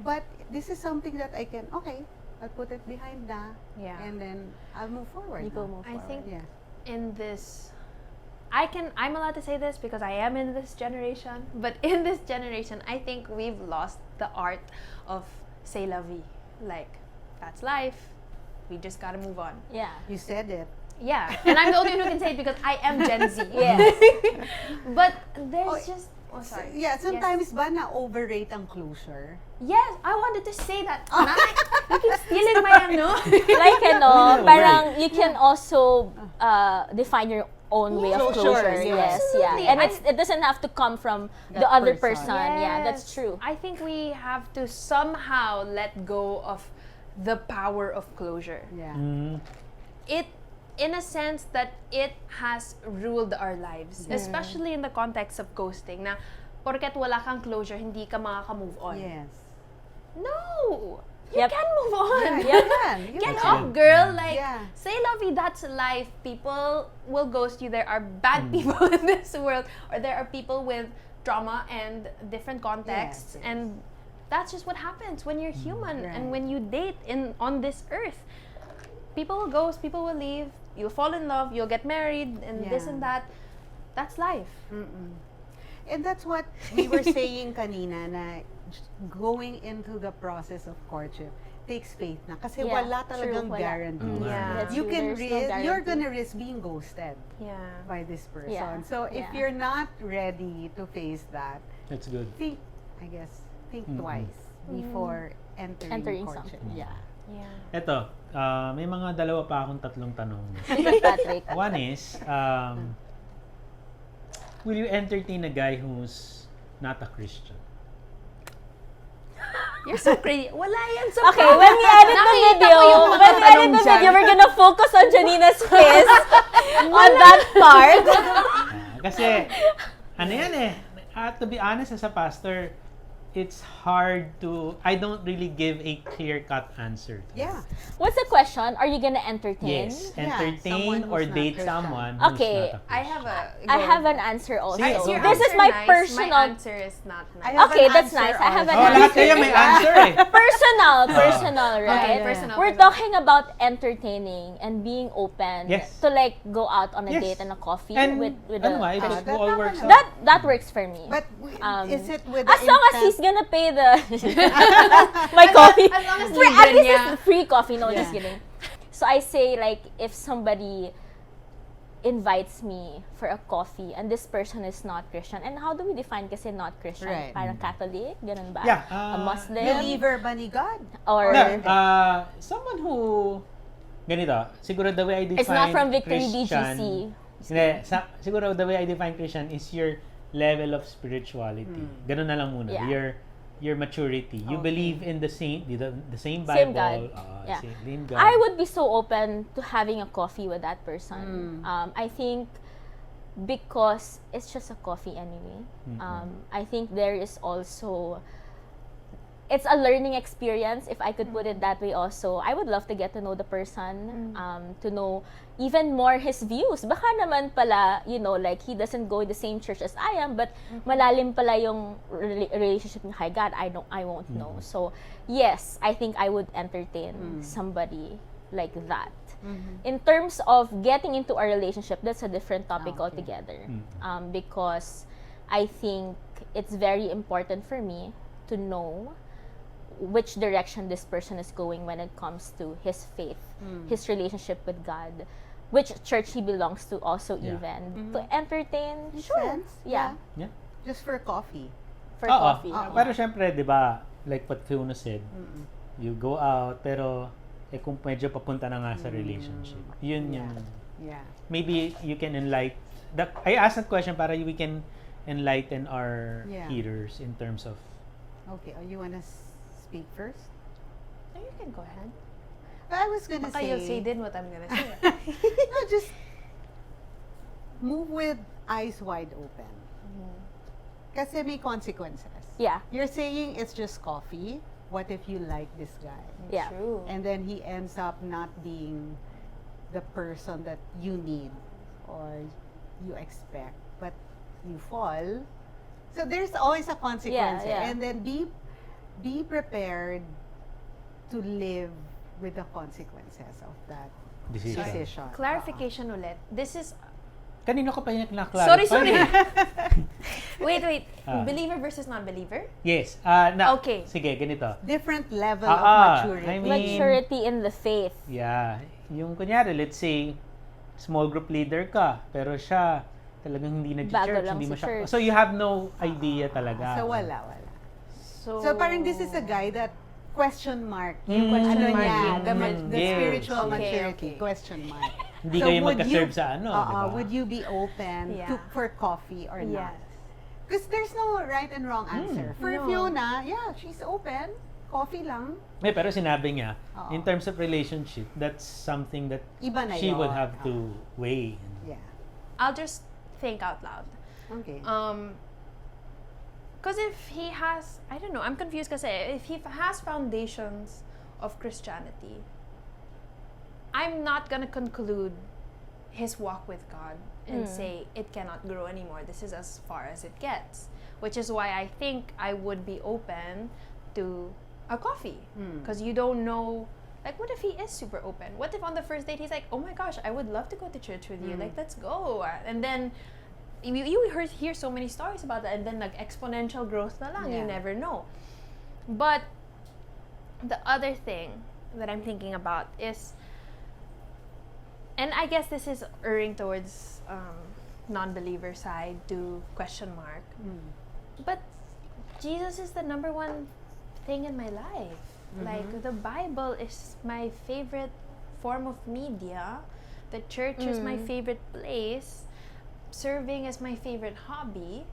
but this is something that I can, okay, I'll put it behind na, Yeah. and then I'll move forward. You go na. move I forward. think Yeah. in this I'm allowed to say this because I am in this generation, but in this generation I think we've lost the art of say la vie. Like, that's life. We just gotta move on. Yeah. You said it. Yeah. And I'm the only one who can say it because I am Gen Z. Yes. But there's Oh, just sorry. Yeah, sometimes ba na overrate ang closure? Yes, I wanted to say that. You keep stealing my ano. Like, Yeah, parang you can also define your own way of Closure, closure. yes. Yes, yeah. Absolutely. And it doesn't have to come from the That other person. person. Yeah, that's Yes. true. I think we have to somehow let go of the power of closure. Yeah. It, in a sense that it has ruled our lives, especially in the context of ghosting, na porket wala kang closure, hindi ka makaka-move on. Yes. No! You Yep. can move on! You Get can. up, girl! Like, Yeah. say lovey, that's life. People will ghost you. There are bad people in this world, or there are people with trauma and different contexts, Yes, yes. and that's just what happens when you're human and Right. when you date on this earth. People will ghost, people will leave, you'll fall in love, you'll get married, and this Yeah. and that. That's life. And that's what we were saying kanina, na going into the process of courtship takes faith na. Kasi Yeah, wala true, talagang wala. guarantee. Yeah. That's You true. can There's no risk, you're guarantee. gonna risk being ghosted Yeah. by this person. Yeah, So if yeah. you're not ready to face that, That's good. think twice before entering courtship. something. Yeah. Yeah. Eto, may mga dalawa pa akong tatlong tanong. Patrick. One is, will you entertain a guy who's not a Christian? You're so crazy. Wala yan sa Okay, when we edit the Nakita video, ko yung mga when we edit tanong the dyan. video, we're gonna focus on Janina's face on that part. Kasi, ano yan eh, to be honest as a pastor, it's hard to, I don't really give a clear-cut answer to Yeah. What's the question? Are you gonna entertain? Yes, Yeah, entertain someone or who's not date Christian. someone who's Okay, not a Christian. I have a. I have an answer also. Sige, Your This is answer my nice. personal. My answer is not I nice. have Okay, an that's answer nice. I have an Oh, also. lahat kayo may answer eh. Personal, right? Okay, Yeah. personal. We're talking about entertaining and being open Yes. to like go out on a Yes. date and a coffee And with ano nga, a if Ah, it that all naman works naman. out. that works for me. But is it with as the long as intent- he's gonna pay the my coffee, as long as free, libre at least niya. it's free coffee. No, just Yeah. kidding. So I say like if somebody invites me for a coffee and this person is not Christian. And how do we define kasi not Christian? Right. Parang Catholic? Ganun ba? Yeah, A Muslim? Believer ba ni God? Or Someone who, ganito, siguro the way I define it's not from Victory Christian, BGC. Hindi, siguro the way I define Christian is your level of spirituality. Ganun na lang muna. Yeah. Your maturity. You Okay. believe in the same Same Bible. God. Yeah. Same God. I would be so open to having a coffee with that person. I think because it's just a coffee anyway. I think there is also, it's a learning experience, if I could put it that way also. I would love to get to know the person, to know even more his views. Baka naman pala, like he doesn't go in the same church as I am, but malalim pala yung relationship niya kay God. I won't know. So, yes, I think I would entertain somebody like that. In terms of getting into a relationship, that's a different topic altogether. Because I think it's very important for me to know which direction this person is going when it comes to his faith, his relationship with God, which church he belongs to also even. To entertain, sure. Sense? Yeah. Yeah. Just for coffee. For Oo. coffee. Pero syempre, di ba, like what Fiona said, you go out, pero kung medyo papunta na nga sa relationship. Yun yung, Yeah. maybe you can enlighten, I asked that question para we can enlighten our hearers in terms of, Okay, you wanna speak first? No, you can go ahead. I was gonna Baka say... you'll say din what I'm gonna say. No, just move with eyes wide open. Kasi may consequences. Yeah. You're saying it's just coffee. What if you like this guy? Yeah. True. And then he ends up not being the person that you need or you expect, but you fall. So there's always a consequence. Yeah. And then be prepared to live with the consequences of that decision. decision. Clarification ulit. This is... Kanino ko pa yung na-clarify? Sorry. Wait. Ah. Believer versus non-believer? Yes. Okay. Sige, ganito. Different level of maturity. I mean, Maturity in the faith. Yeah. Yung kunyari, let's say, small group leader ka, pero siya talagang hindi Bago nag-church, lang hindi sa mo siya. church. So you have no idea talaga. So wala. So parang this is a guy that question mark. Mm. Ano mark niya, yung- the Yes. spiritual Okay, maturity, okay. question mark. Hindi So kayo would magka-serve you- sa ano, di ba? Would you be open Yeah. for coffee or not? Yes. Because there's no right and wrong answer. For No. Fiona, yeah, she's open. Coffee lang. Pero sinabi niya, Oo. in terms of relationship, that's something that Iba na she would yun. have to weigh. Yeah. I'll just think out loud. Okay. Because if he has, I don't know, I'm confused kasi if he has foundations of Christianity, I'm not gonna conclude his walk with God and say it cannot grow anymore. This is as far as it gets. Which is why I think I would be open to a coffee. Because you don't know, like, what if he is super open? What if on the first date he's like, oh my gosh, I would love to go to church with you. Like, let's go. And then you hear so many stories about that, and then like exponential growth na lang. You Yeah. never know. But the other thing that I'm thinking about is, and I guess this is erring towards non-believer side to question mark, but Jesus is the number one thing in my life. Like, the Bible is my favorite form of media. The church is my favorite place. Serving is my favorite hobby.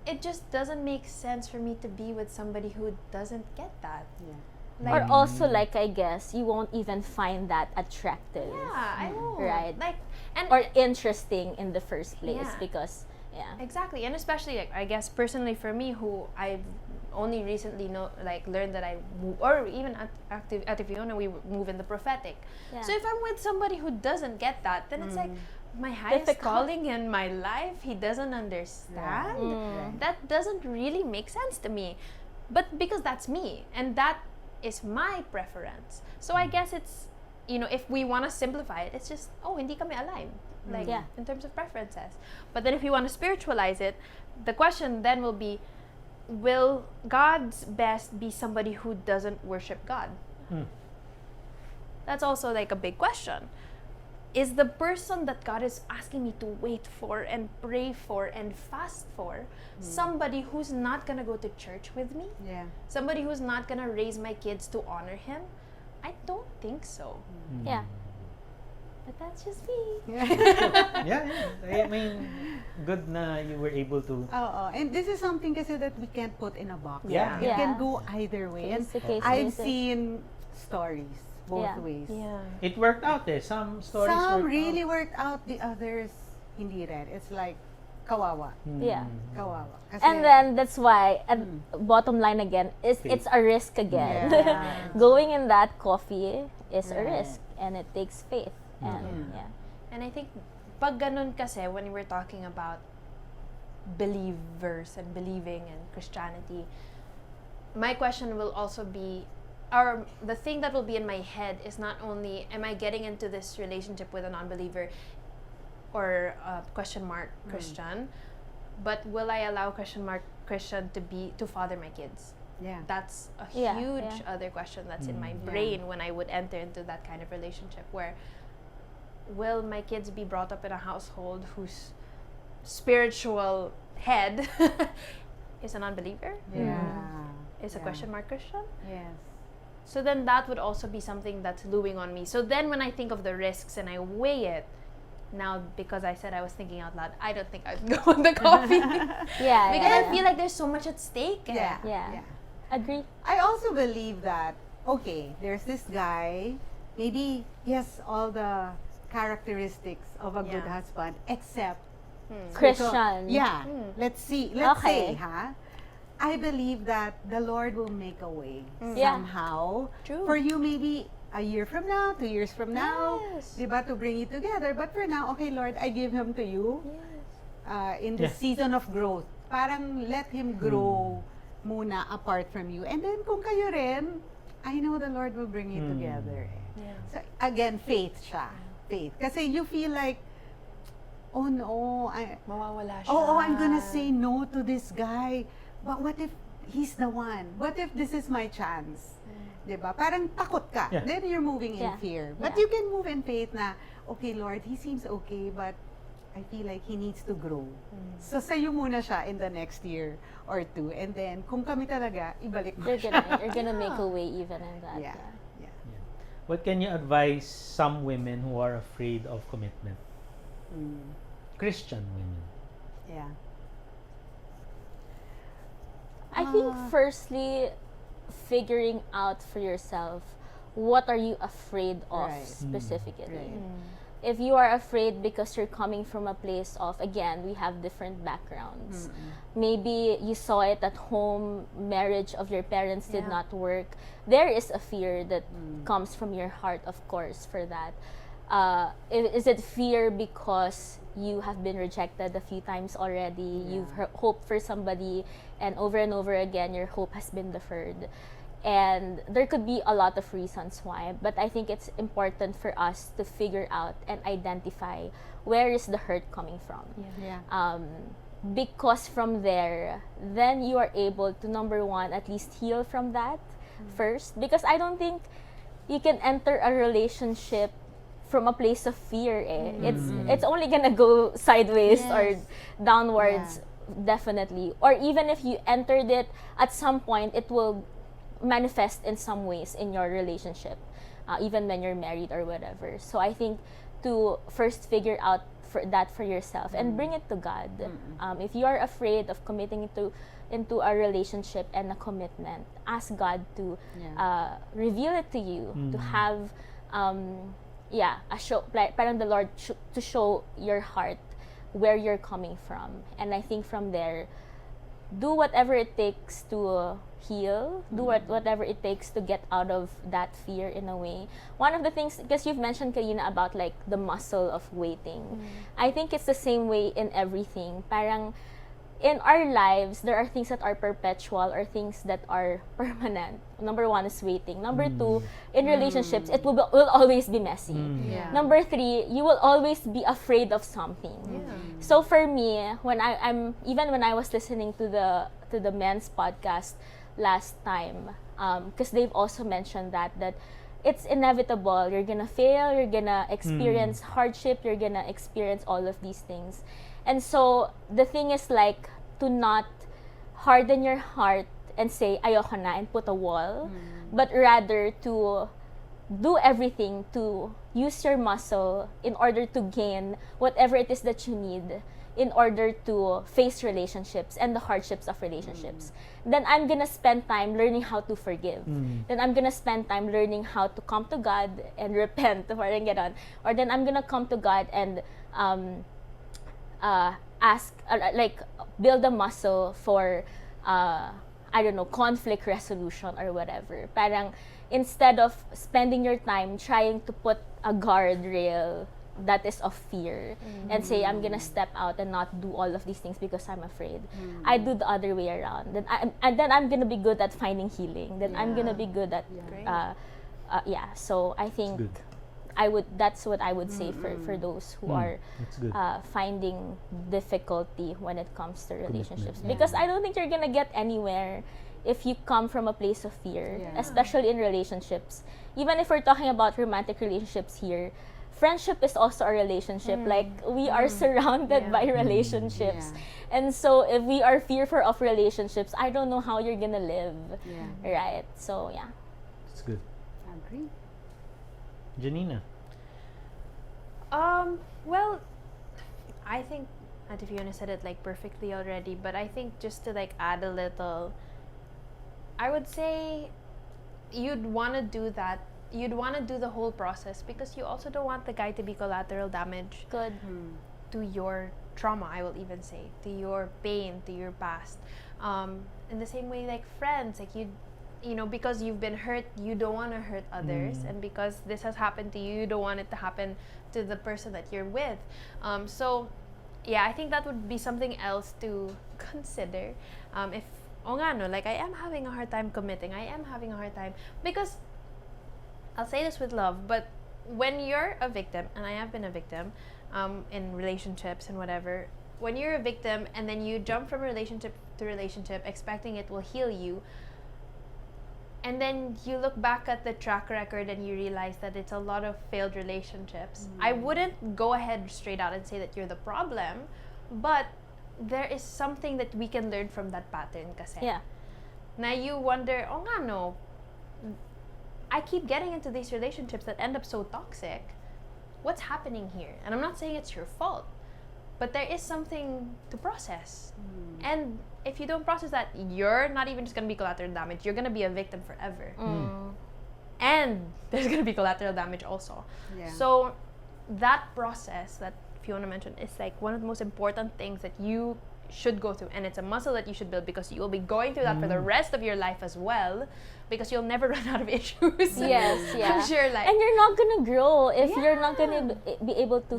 It just doesn't make sense for me to be with somebody who doesn't get that. Yeah. Like, Or also, like, I guess, you won't even find that attractive. yeah, I know. Right. Like, and Or interesting in the first place Yeah. because, yeah. exactly, and especially like I guess personally for me, who I've only recently learned that or even at Fiona, we move in the prophetic. Yeah. So if I'm with somebody who doesn't get that, then it's like my highest Difficult. calling in my life, he doesn't understand. Right. That doesn't really make sense to me. But because that's me, and that is my preference. So I guess it's, if we want to simplify it, it's just, hindi kami aligned. Like, Yeah. in terms of preferences. But then if you want to spiritualize it, the question then will be, will God's best be somebody who doesn't worship God? That's also like a big question. is the person that God is asking me to wait for and pray for and fast for somebody who's not gonna go to church with me? Yeah. Somebody who's not gonna raise my kids to honor Him? I don't think so. Yeah. But that's just me. Yeah. I mean, good na you were able to. Oh, and this is something kasi that we can't put in a box. Yeah. It Yeah. can go either way. And Case-to-case I've basis. seen stories both Yeah. ways. It worked out eh. Some stories Some worked really out. worked out, the others hindi rin. It's like kawawa. Yeah. Kawawa. Kasi, And then that's why, bottom line again, is Faith. it's a risk again. Yeah. Going in that coffee is a Right. risk, and it takes faith. And yeah. And I think, pag ganun kasi, when we're talking about believers and believing in Christianity, my question will also be, or the thing that will be in my head is not only, am I getting into this relationship with a non-believer or question mark Christian, but will I allow question mark Christian to father my kids? yeah. That's a Yeah, huge yeah. other question that's in my brain when I would enter into that kind of relationship, where will my kids be brought up in a household whose spiritual head is a non-believer, Yeah. is a Yeah. question mark Christian? Yes. So then that would also be something that's looming on me. So then when I think of the risks and I weigh it, now because I said I was thinking out loud, I don't think I'd go on the coffee. Yeah. Because yeah, I feel like there's so much at stake. Yeah. Yeah. Agree. I also believe that, okay, there's this guy, maybe he has all the characteristics of a good Yeah. husband, except Christian. yeah. Let's see. Let's Okay. say, I believe that the Lord will make a way Yeah. somehow True. for you, maybe a year from now, 2 years from now, Yes. diba, to bring you together. But for now, okay, Lord, I give him to you in the Yeah. season of growth. Parang let him grow muna apart from you. And then kung kayo rin, I know the Lord will bring you together. Yeah. So again, faith siya. Faith. Kasi you feel like, oh no, Mawawala siya. oh, I'm gonna say no to this guy. But what if he's the one? What if this is my chance? Diba? Parang takot ka. Yeah. Then you're moving in Yeah. fear. But Yeah. you can move in faith na, okay, Lord, he seems okay, but I feel like he needs to grow. So sa'yo muna siya in the next year or two. And then, kung kami talaga, ibalik mo siya. You're gonna make a way even in that. Yeah. Yeah. Yeah. What can you advise some women who are afraid of commitment? Christian women. Yeah. I think firstly, figuring out for yourself, what are you afraid of Right. specifically? Right. If you are afraid because you're coming from a place of, again, we have different backgrounds. Maybe you saw it at home, marriage of your parents did Yeah. not work. There is a fear that comes from your heart, of course, for that. Is it fear because you have been rejected a few times already? You've hoped for somebody, and over again, your hope has been deferred. And there could be a lot of reasons why, but I think it's important for us to figure out and identify where is the hurt coming from. Yeah. Because from there, then you are able to, number one, at least heal from that first. Because I don't think you can enter a relationship from a place of fear. It's only gonna go sideways or downwards, definitely. Or even if you entered it, at some point, it will manifest in some ways in your relationship, even when you're married or whatever. So I think to first figure out that for yourself and bring it to God. If you are afraid of committing into a relationship and a commitment, ask God to reveal it to you, to have a show, parang the Lord to show your heart where you're coming from. And I think from there, do whatever it takes to heal, do whatever it takes to get out of that fear in a way. One of the things, because you've mentioned, Karina, about like the muscle of waiting. I think it's the same way in everything. Parang in our lives, there are things that are perpetual or things that are permanent. Number one is waiting. Number two, in relationships, it will always be messy. Yeah. Number three, you will always be afraid of something. So for me, when I'm even when I was listening to the men's podcast last time, because they've also mentioned that it's inevitable. You're gonna fail, you're gonna experience hardship, you're gonna experience all of these things. And so the thing is like to not harden your heart and say ayoko na and put a wall, but rather to do everything to use your muscle in order to gain whatever it is that you need in order to face relationships and the hardships of relationships. Then I'm gonna spend time learning how to forgive. Then I'm gonna spend time learning how to come to God and repent, parang ganon. Or then I'm gonna come to God and ask, like, build a muscle for, I don't know, conflict resolution or whatever. Parang, instead of spending your time trying to put a guardrail that is of fear and say, I'm gonna step out and not do all of these things because I'm afraid. I do the other way around. Then I'm gonna be good at finding healing. Then I'm gonna be good at, so I think that's what I would say for those who are finding difficulty when it comes to relationships. Because I don't think you're gonna get anywhere if you come from a place of fear, especially in relationships. Even if we're talking about romantic relationships here, friendship is also a relationship. Like, we are surrounded by relationships. And so if we are fearful of relationships, I don't know how you're gonna live. Right? So, yeah. It's good. I agree. Janina. Well, I think Auntie Fiona said it like perfectly already, but I think just to like add a little, I would say you'd want to do that. You'd want to do the whole process because you also don't want the guy to be collateral damage Good. to your trauma, I will even say, to your pain, to your past. In the same way, like friends, like you know, because you've been hurt, you don't want to hurt others, and because this has happened to you, you don't want it to happen to the person that you're with. So, yeah, I think that would be something else to consider. If like I am having a hard time committing, I am having a hard time, because I'll say this with love, but when you're a victim, and I have been a victim in relationships and whatever, when you're a victim and then you jump from relationship to relationship expecting it will heal you, and then you look back at the track record and you realize that it's a lot of failed relationships, I wouldn't go ahead straight out and say that you're the problem, but there is something that we can learn from that pattern kasi. Yeah. Now you wonder, I keep getting into these relationships that end up so toxic. What's happening here? And I'm not saying it's your fault, but there is something to process. And if you don't process that, you're not even just going to be collateral damage. You're going to be a victim forever. And there's going to be collateral damage also. So that process that Fiona mentioned is like one of the most important things that you should go through, and it's a muscle that you should build because you will be going through that for the rest of your life as well, because you'll never run out of issues. Yes, yeah. I'm sure, like, and you're not gonna grow if you're not gonna be able to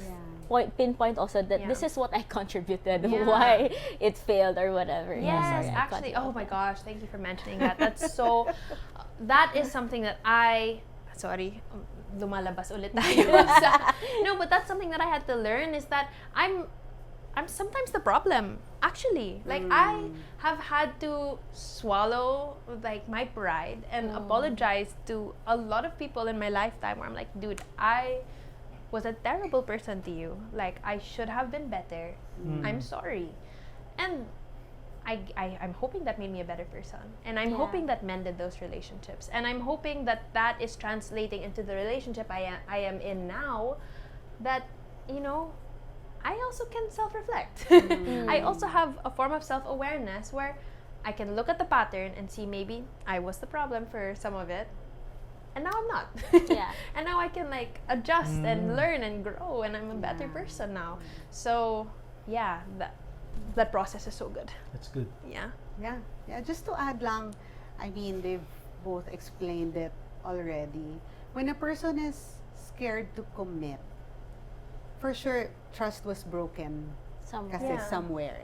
pinpoint also that this is what I contributed, why it failed or whatever. Yes, Sorry, actually, oh my gosh, thank you for mentioning that. That's so, that is something that lumalabas ulit tayo. No, but that's something that I had to learn, is that I'm sometimes the problem, actually. Like, I have had to swallow, like, my pride and apologize to a lot of people in my lifetime where I'm like, dude, I was a terrible person to you. Like, I should have been better. I'm sorry. And I'm hoping that made me a better person. And I'm hoping that mended those relationships. And I'm hoping that that is translating into the relationship I am in now, that, you know, I also can self-reflect. I also have a form of self-awareness where I can look at the pattern and see maybe I was the problem for some of it, and now I'm not. And now I can, like, adjust and learn and grow, and I'm a better person now. So, yeah, that process is so good. That's good. Yeah, just to add lang, I mean, they've both explained it already. When a person is scared to commit, for sure, trust was broken somewhere.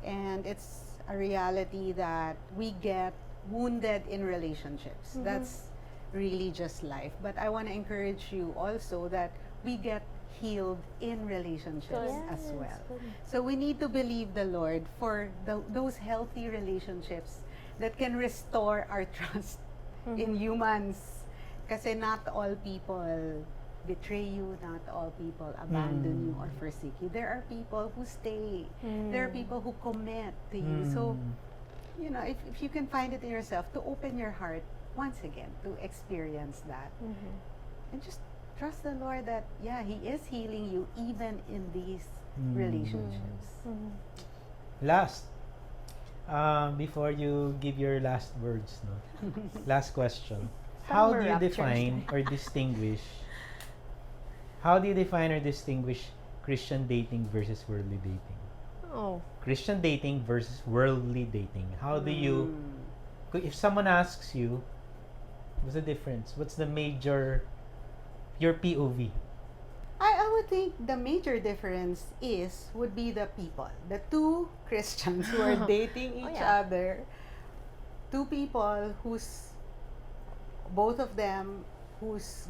And it's a reality that we get wounded in relationships. That's really just life. But I want to encourage you also that we get healed in relationships as well. So we need to believe the Lord for those healthy relationships that can restore our trust in humans. Kasi not all people betray you, not all people abandon you or forsake you. There are people who stay. There are people who commit to you. So, you know, if you can find it in yourself, to open your heart once again, to experience that. And just trust the Lord that, yeah, He is healing you even in these relationships. Last, before you give your last words, no? Last question. How do you define or distinguish? How do you define or distinguish Christian dating versus worldly dating? Oh. Christian dating versus worldly dating. How do you? If someone asks you, what's the difference? What's the major? Your POV. I would think the major difference would be the people. The two Christians who are dating each other. Two people both of them, whose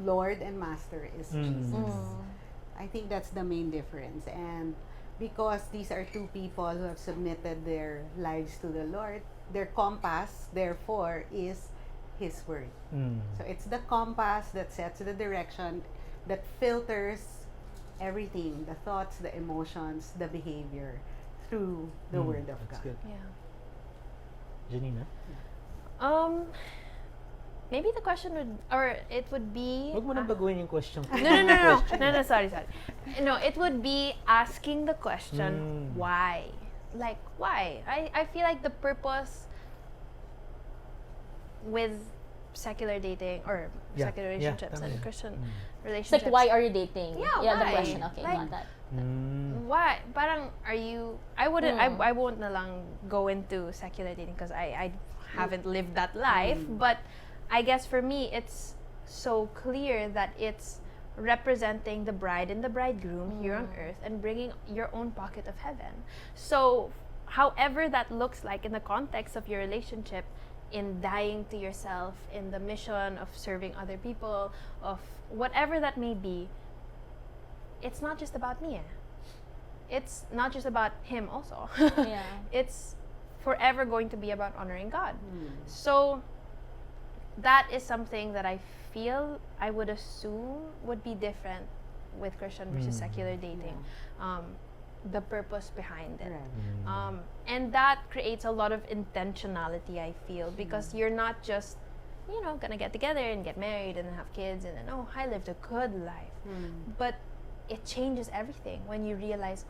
Lord and Master is Jesus. I think that's the main difference. And because these are two people who have submitted their lives to the Lord, their compass, therefore, is His Word. So it's the compass that sets the direction, that filters everything, the thoughts, the emotions, the behavior, through the Word of That's God. good. Yeah. Janina? Maybe the question would be. Huwag mo nang baguhin yung question ko. No, sorry. No, it would be asking the question, why? Like, why? I feel like the purpose with secular dating or secular relationships and Christian It's relationships. like, why are you dating? Yeah, the why? question. Okay, Like, got that. Why? Parang, are you? I wouldn't. I won't na lang go into secular dating because I haven't lived that life. But I guess for me, it's so clear that it's representing the bride and the bridegroom here on earth and bringing your own pocket of heaven. So, however that looks like in the context of your relationship, in dying to yourself, in the mission of serving other people, of whatever that may be, it's not just about me. It's not just about him also. Yeah. It's forever going to be about honoring God. So that is something that I feel I would assume would be different with Christian versus secular dating. The purpose behind it. Right. And that creates a lot of intentionality, I feel, because you're not just, gonna get together and get married and have kids and then, I lived a good life. But it changes everything when you realize,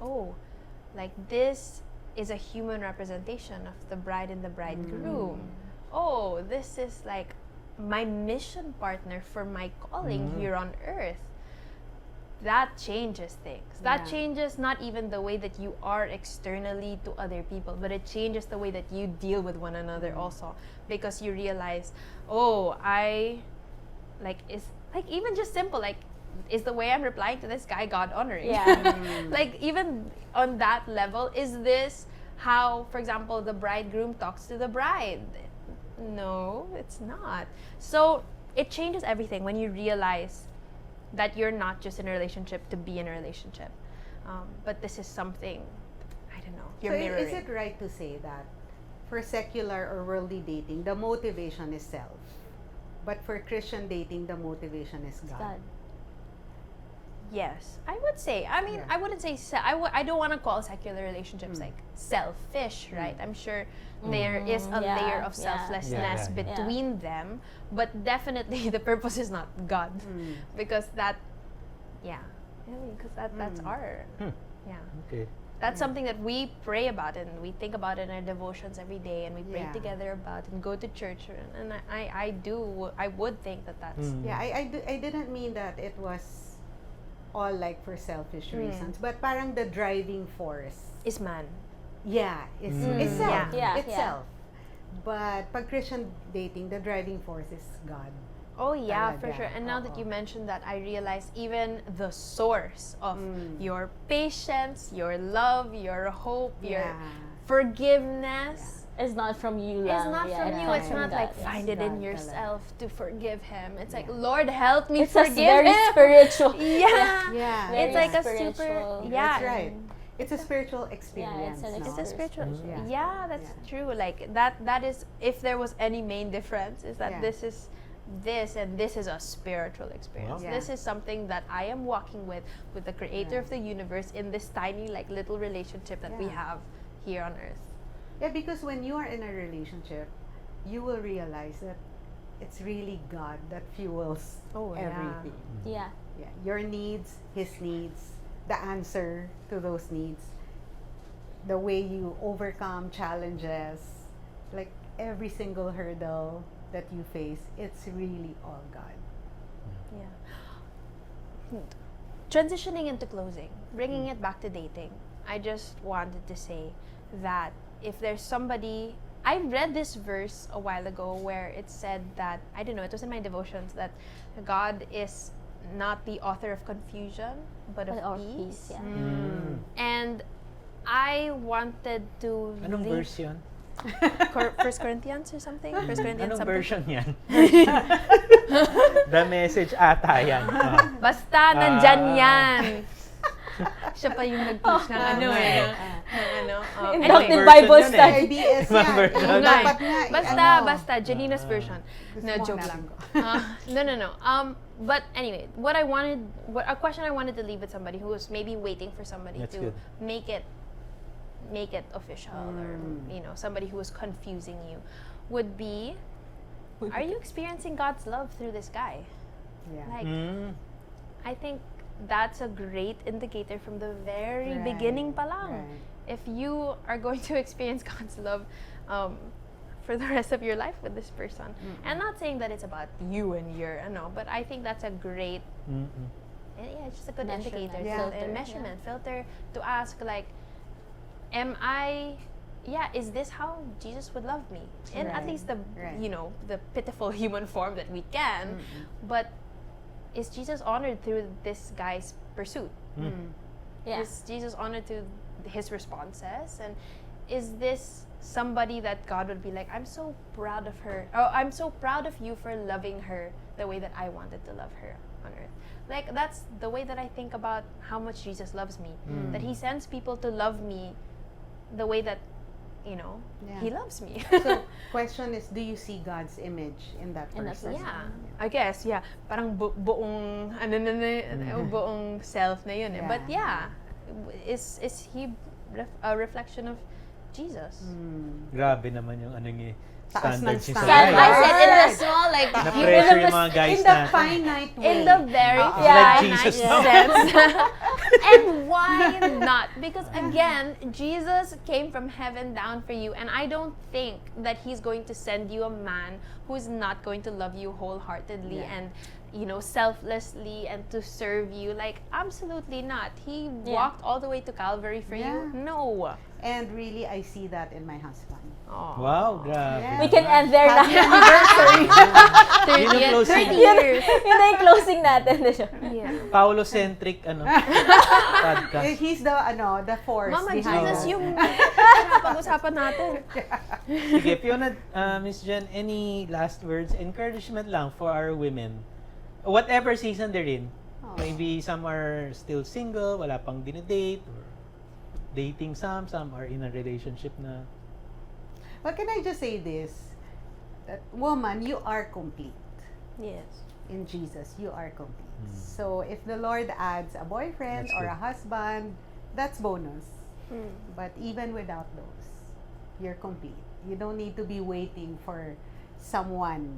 like this is a human representation of the bride and the bridegroom. This is like my mission partner for my calling here on earth. That changes things. That changes not even the way that you are externally to other people, but it changes the way that you deal with one another also, because you realize, even just simple, is the way I'm replying to this guy God honoring? Yeah. Like, even on that level, is this how, for example, the bridegroom talks to the bride? No, it's not. So it changes everything when you realize that you're not just in a relationship to be in a relationship, but this is something, I don't know, you're So mirroring. is it right to say that for secular or worldly dating, the motivation is self, but for Christian dating, the motivation is God? God. Yes, I would say. I mean, I wouldn't say I don't want to call secular relationships like selfish, right? I'm sure there is a layer of selflessness between them, but definitely the purpose is not God, because that's our, Okay. that's something that we pray about and we think about in our devotions every day, and we pray together about and go to church, and I would think that that's Yeah, I didn't mean that it was all like for selfish reasons, but parang the driving force. is man. Yeah, it's self. Yeah. It's self. But pag Christian dating, the driving force is God. Oh yeah, Talaga. for sure. And now that you mentioned that, I realize even the source of your patience, your love, your hope, your forgiveness It's not from you is lang. not from you. comes It's from not God, like yes. find it in God yourself to forgive him. It's like, Lord, help me It's a forgive very him. spiritual. Yeah. Yeah, It's Very like a spiritual. super That's right. It's a spiritual experience. an no? It's a spiritual. Yeah. Yeah, that's true. Like that is, if there was any main difference, is that Yeah. this is this, and this is a spiritual experience. Wow. Yeah. This is something that I am walking with the creator of the universe in this tiny, like, little relationship that we Yeah. have here on earth. Yeah, because when you are in a relationship, you will realize that it's really God that fuels Oh, yeah. everything. Yeah. Yeah, your needs, His needs, the answer to those needs, the way you overcome challenges, like every single hurdle that you face, it's really all God. Yeah. Transitioning into closing, bringing it back to dating, I just wanted to say that if there's somebody, I read this verse a while ago where it said that, I don't know, it was in my devotions, that God is not the author of confusion, but of Or peace. yeah. Mm. And I wanted to Anong leave- verse yun? 1 Corinthians or something? 1 Corinthians Anong something? version yan? The Message ata yan. Basta, nandyan yan. Siya pa yung nag-teach ng ano eh. Ng ano. Inductive version Bible yun eh. study. IBS Ibang yan. version. Yung dapat nga, Basta, Janina's version. Gusto No, mo joke hanapin lang. No. But anyway, a question I wanted to leave with somebody who was maybe waiting for somebody That's to good. make it official, or somebody who was confusing you, would be, are you experiencing God's love through this guy? Yeah. Like, Mm. I think that's a great indicator from the very Right, beginning pa lang. right. If you are going to experience God's love for the rest of your life with this person, and not saying that it's about you and your, but I think that's a great, Mm-mm. yeah, it's just a good Measurement. indicator, Yeah. filter, measurement, filter to ask, like, is this how Jesus would love me? In at Right, least the, right. the pitiful human form that we can, but is Jesus honored through this guy's pursuit? Yeah. Is Jesus honored through his responses? And is this somebody that God would be like, I'm so proud of her, or I'm so proud of you for loving her the way that I wanted to love her on earth? Like, that's the way that I think about how much Jesus loves me. That He sends people to love me the way that, Yeah. He loves me. So, question is, do you see God's image in that In that person? person. Yeah, I guess, yeah. Parang buong, buong self na yun eh. Yeah. But yeah, is he a reflection of Jesus? Grabe naman yung ano niya, Taas ng standards niya sa standard. guy. I said in the small, like, Na-pressure yung mga guys In the natin. finite way. In the very Oo. Like finite Jesus, no? sense. And why not? Because again, Jesus came from heaven down for you, and I don't think that He's going to send you a man who's not going to love you wholeheartedly Yeah. and selflessly and to serve you. Like, absolutely not. He Yeah. walked all the way to Calvary for you. Yeah. No. And really, I see that in my husband. Aw. Wow, grabe. Yeah. We can end there Happy na. anniversary! 30 Yun ang closing. 30 years. Yun na yung closing natin. Yeah. Paulo-centric podcast. He's the force Mama, behind Jesus, it. yung pag-usapan natin. Sige, Fiona, Miss Jenn, any last words, encouragement lang for our women? Whatever season they're in. Oh. Maybe some are still single, wala pang dinedate, or dating some are in a relationship na. Well, can I just say this? That woman, you are complete. Yes. In Jesus, you are complete. So if the Lord adds a boyfriend That's or good. a husband, that's bonus. But even without those, you're complete. You don't need to be waiting for someone.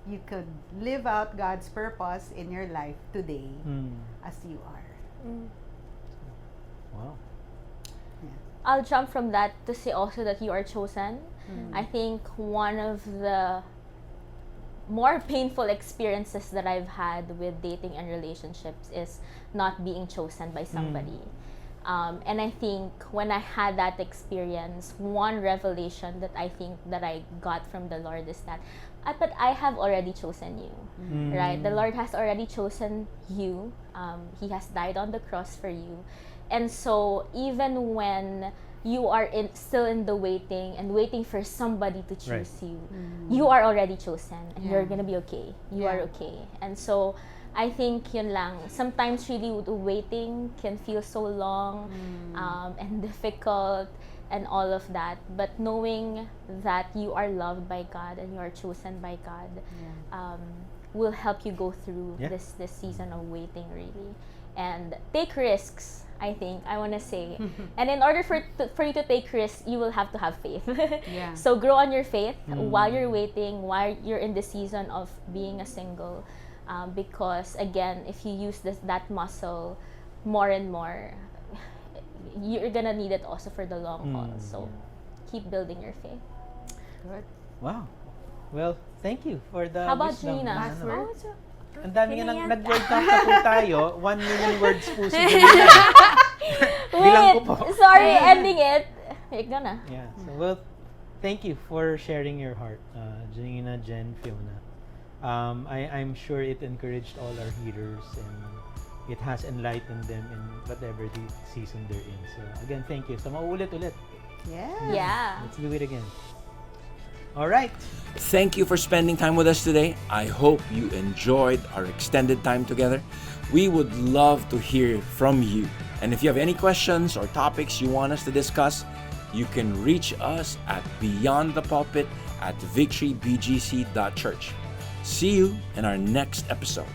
You could live out God's purpose in your life today as you are. Wow. I'll jump from that to say also that you are chosen. I think one of the more painful experiences that I've had with dating and relationships is not being chosen by somebody. And I think when I had that experience, one revelation that I think that I got from the Lord is that, but I have already chosen you, right? The Lord has already chosen you. He has died on the cross for you. And so even when you are still in the waiting for somebody to choose you, you are already chosen, and you're gonna be okay. You are okay. And so I think yun lang. Sometimes really the waiting can feel so long and difficult. and all of that, but knowing that you are loved by God and you are chosen by God will help you go through this season of waiting, really. And take risks, I think, I want to say. And in order for you to take risks, you will have to have faith. So grow on your faith while you're waiting, while you're in the season of being a single. Because, again, if you use that muscle more and more, you're gonna need it also for the long haul. So keep building your faith. Good. Wow. Well, thank you for the How about wisdom. Janina? Last word? Ang dami nga Yun na yan. nag-word count na po tayo. 1 million words po si Janina. Bilang ko po. Sorry, ending it. You're gonna. Yeah. So, well, thank you for sharing your heart, Janina, Jenn, Fiona. I'm sure it encouraged all our hearers and it has enlightened them in whatever the season they're in. So, again, thank you. So, mauulit-ulit. Yeah. Let's do it again. All right. Thank you for spending time with us today. I hope you enjoyed our extended time together. We would love to hear from you. And if you have any questions or topics you want us to discuss, you can reach us at beyondthepulpit@victorybgc.church. See you in our next episode.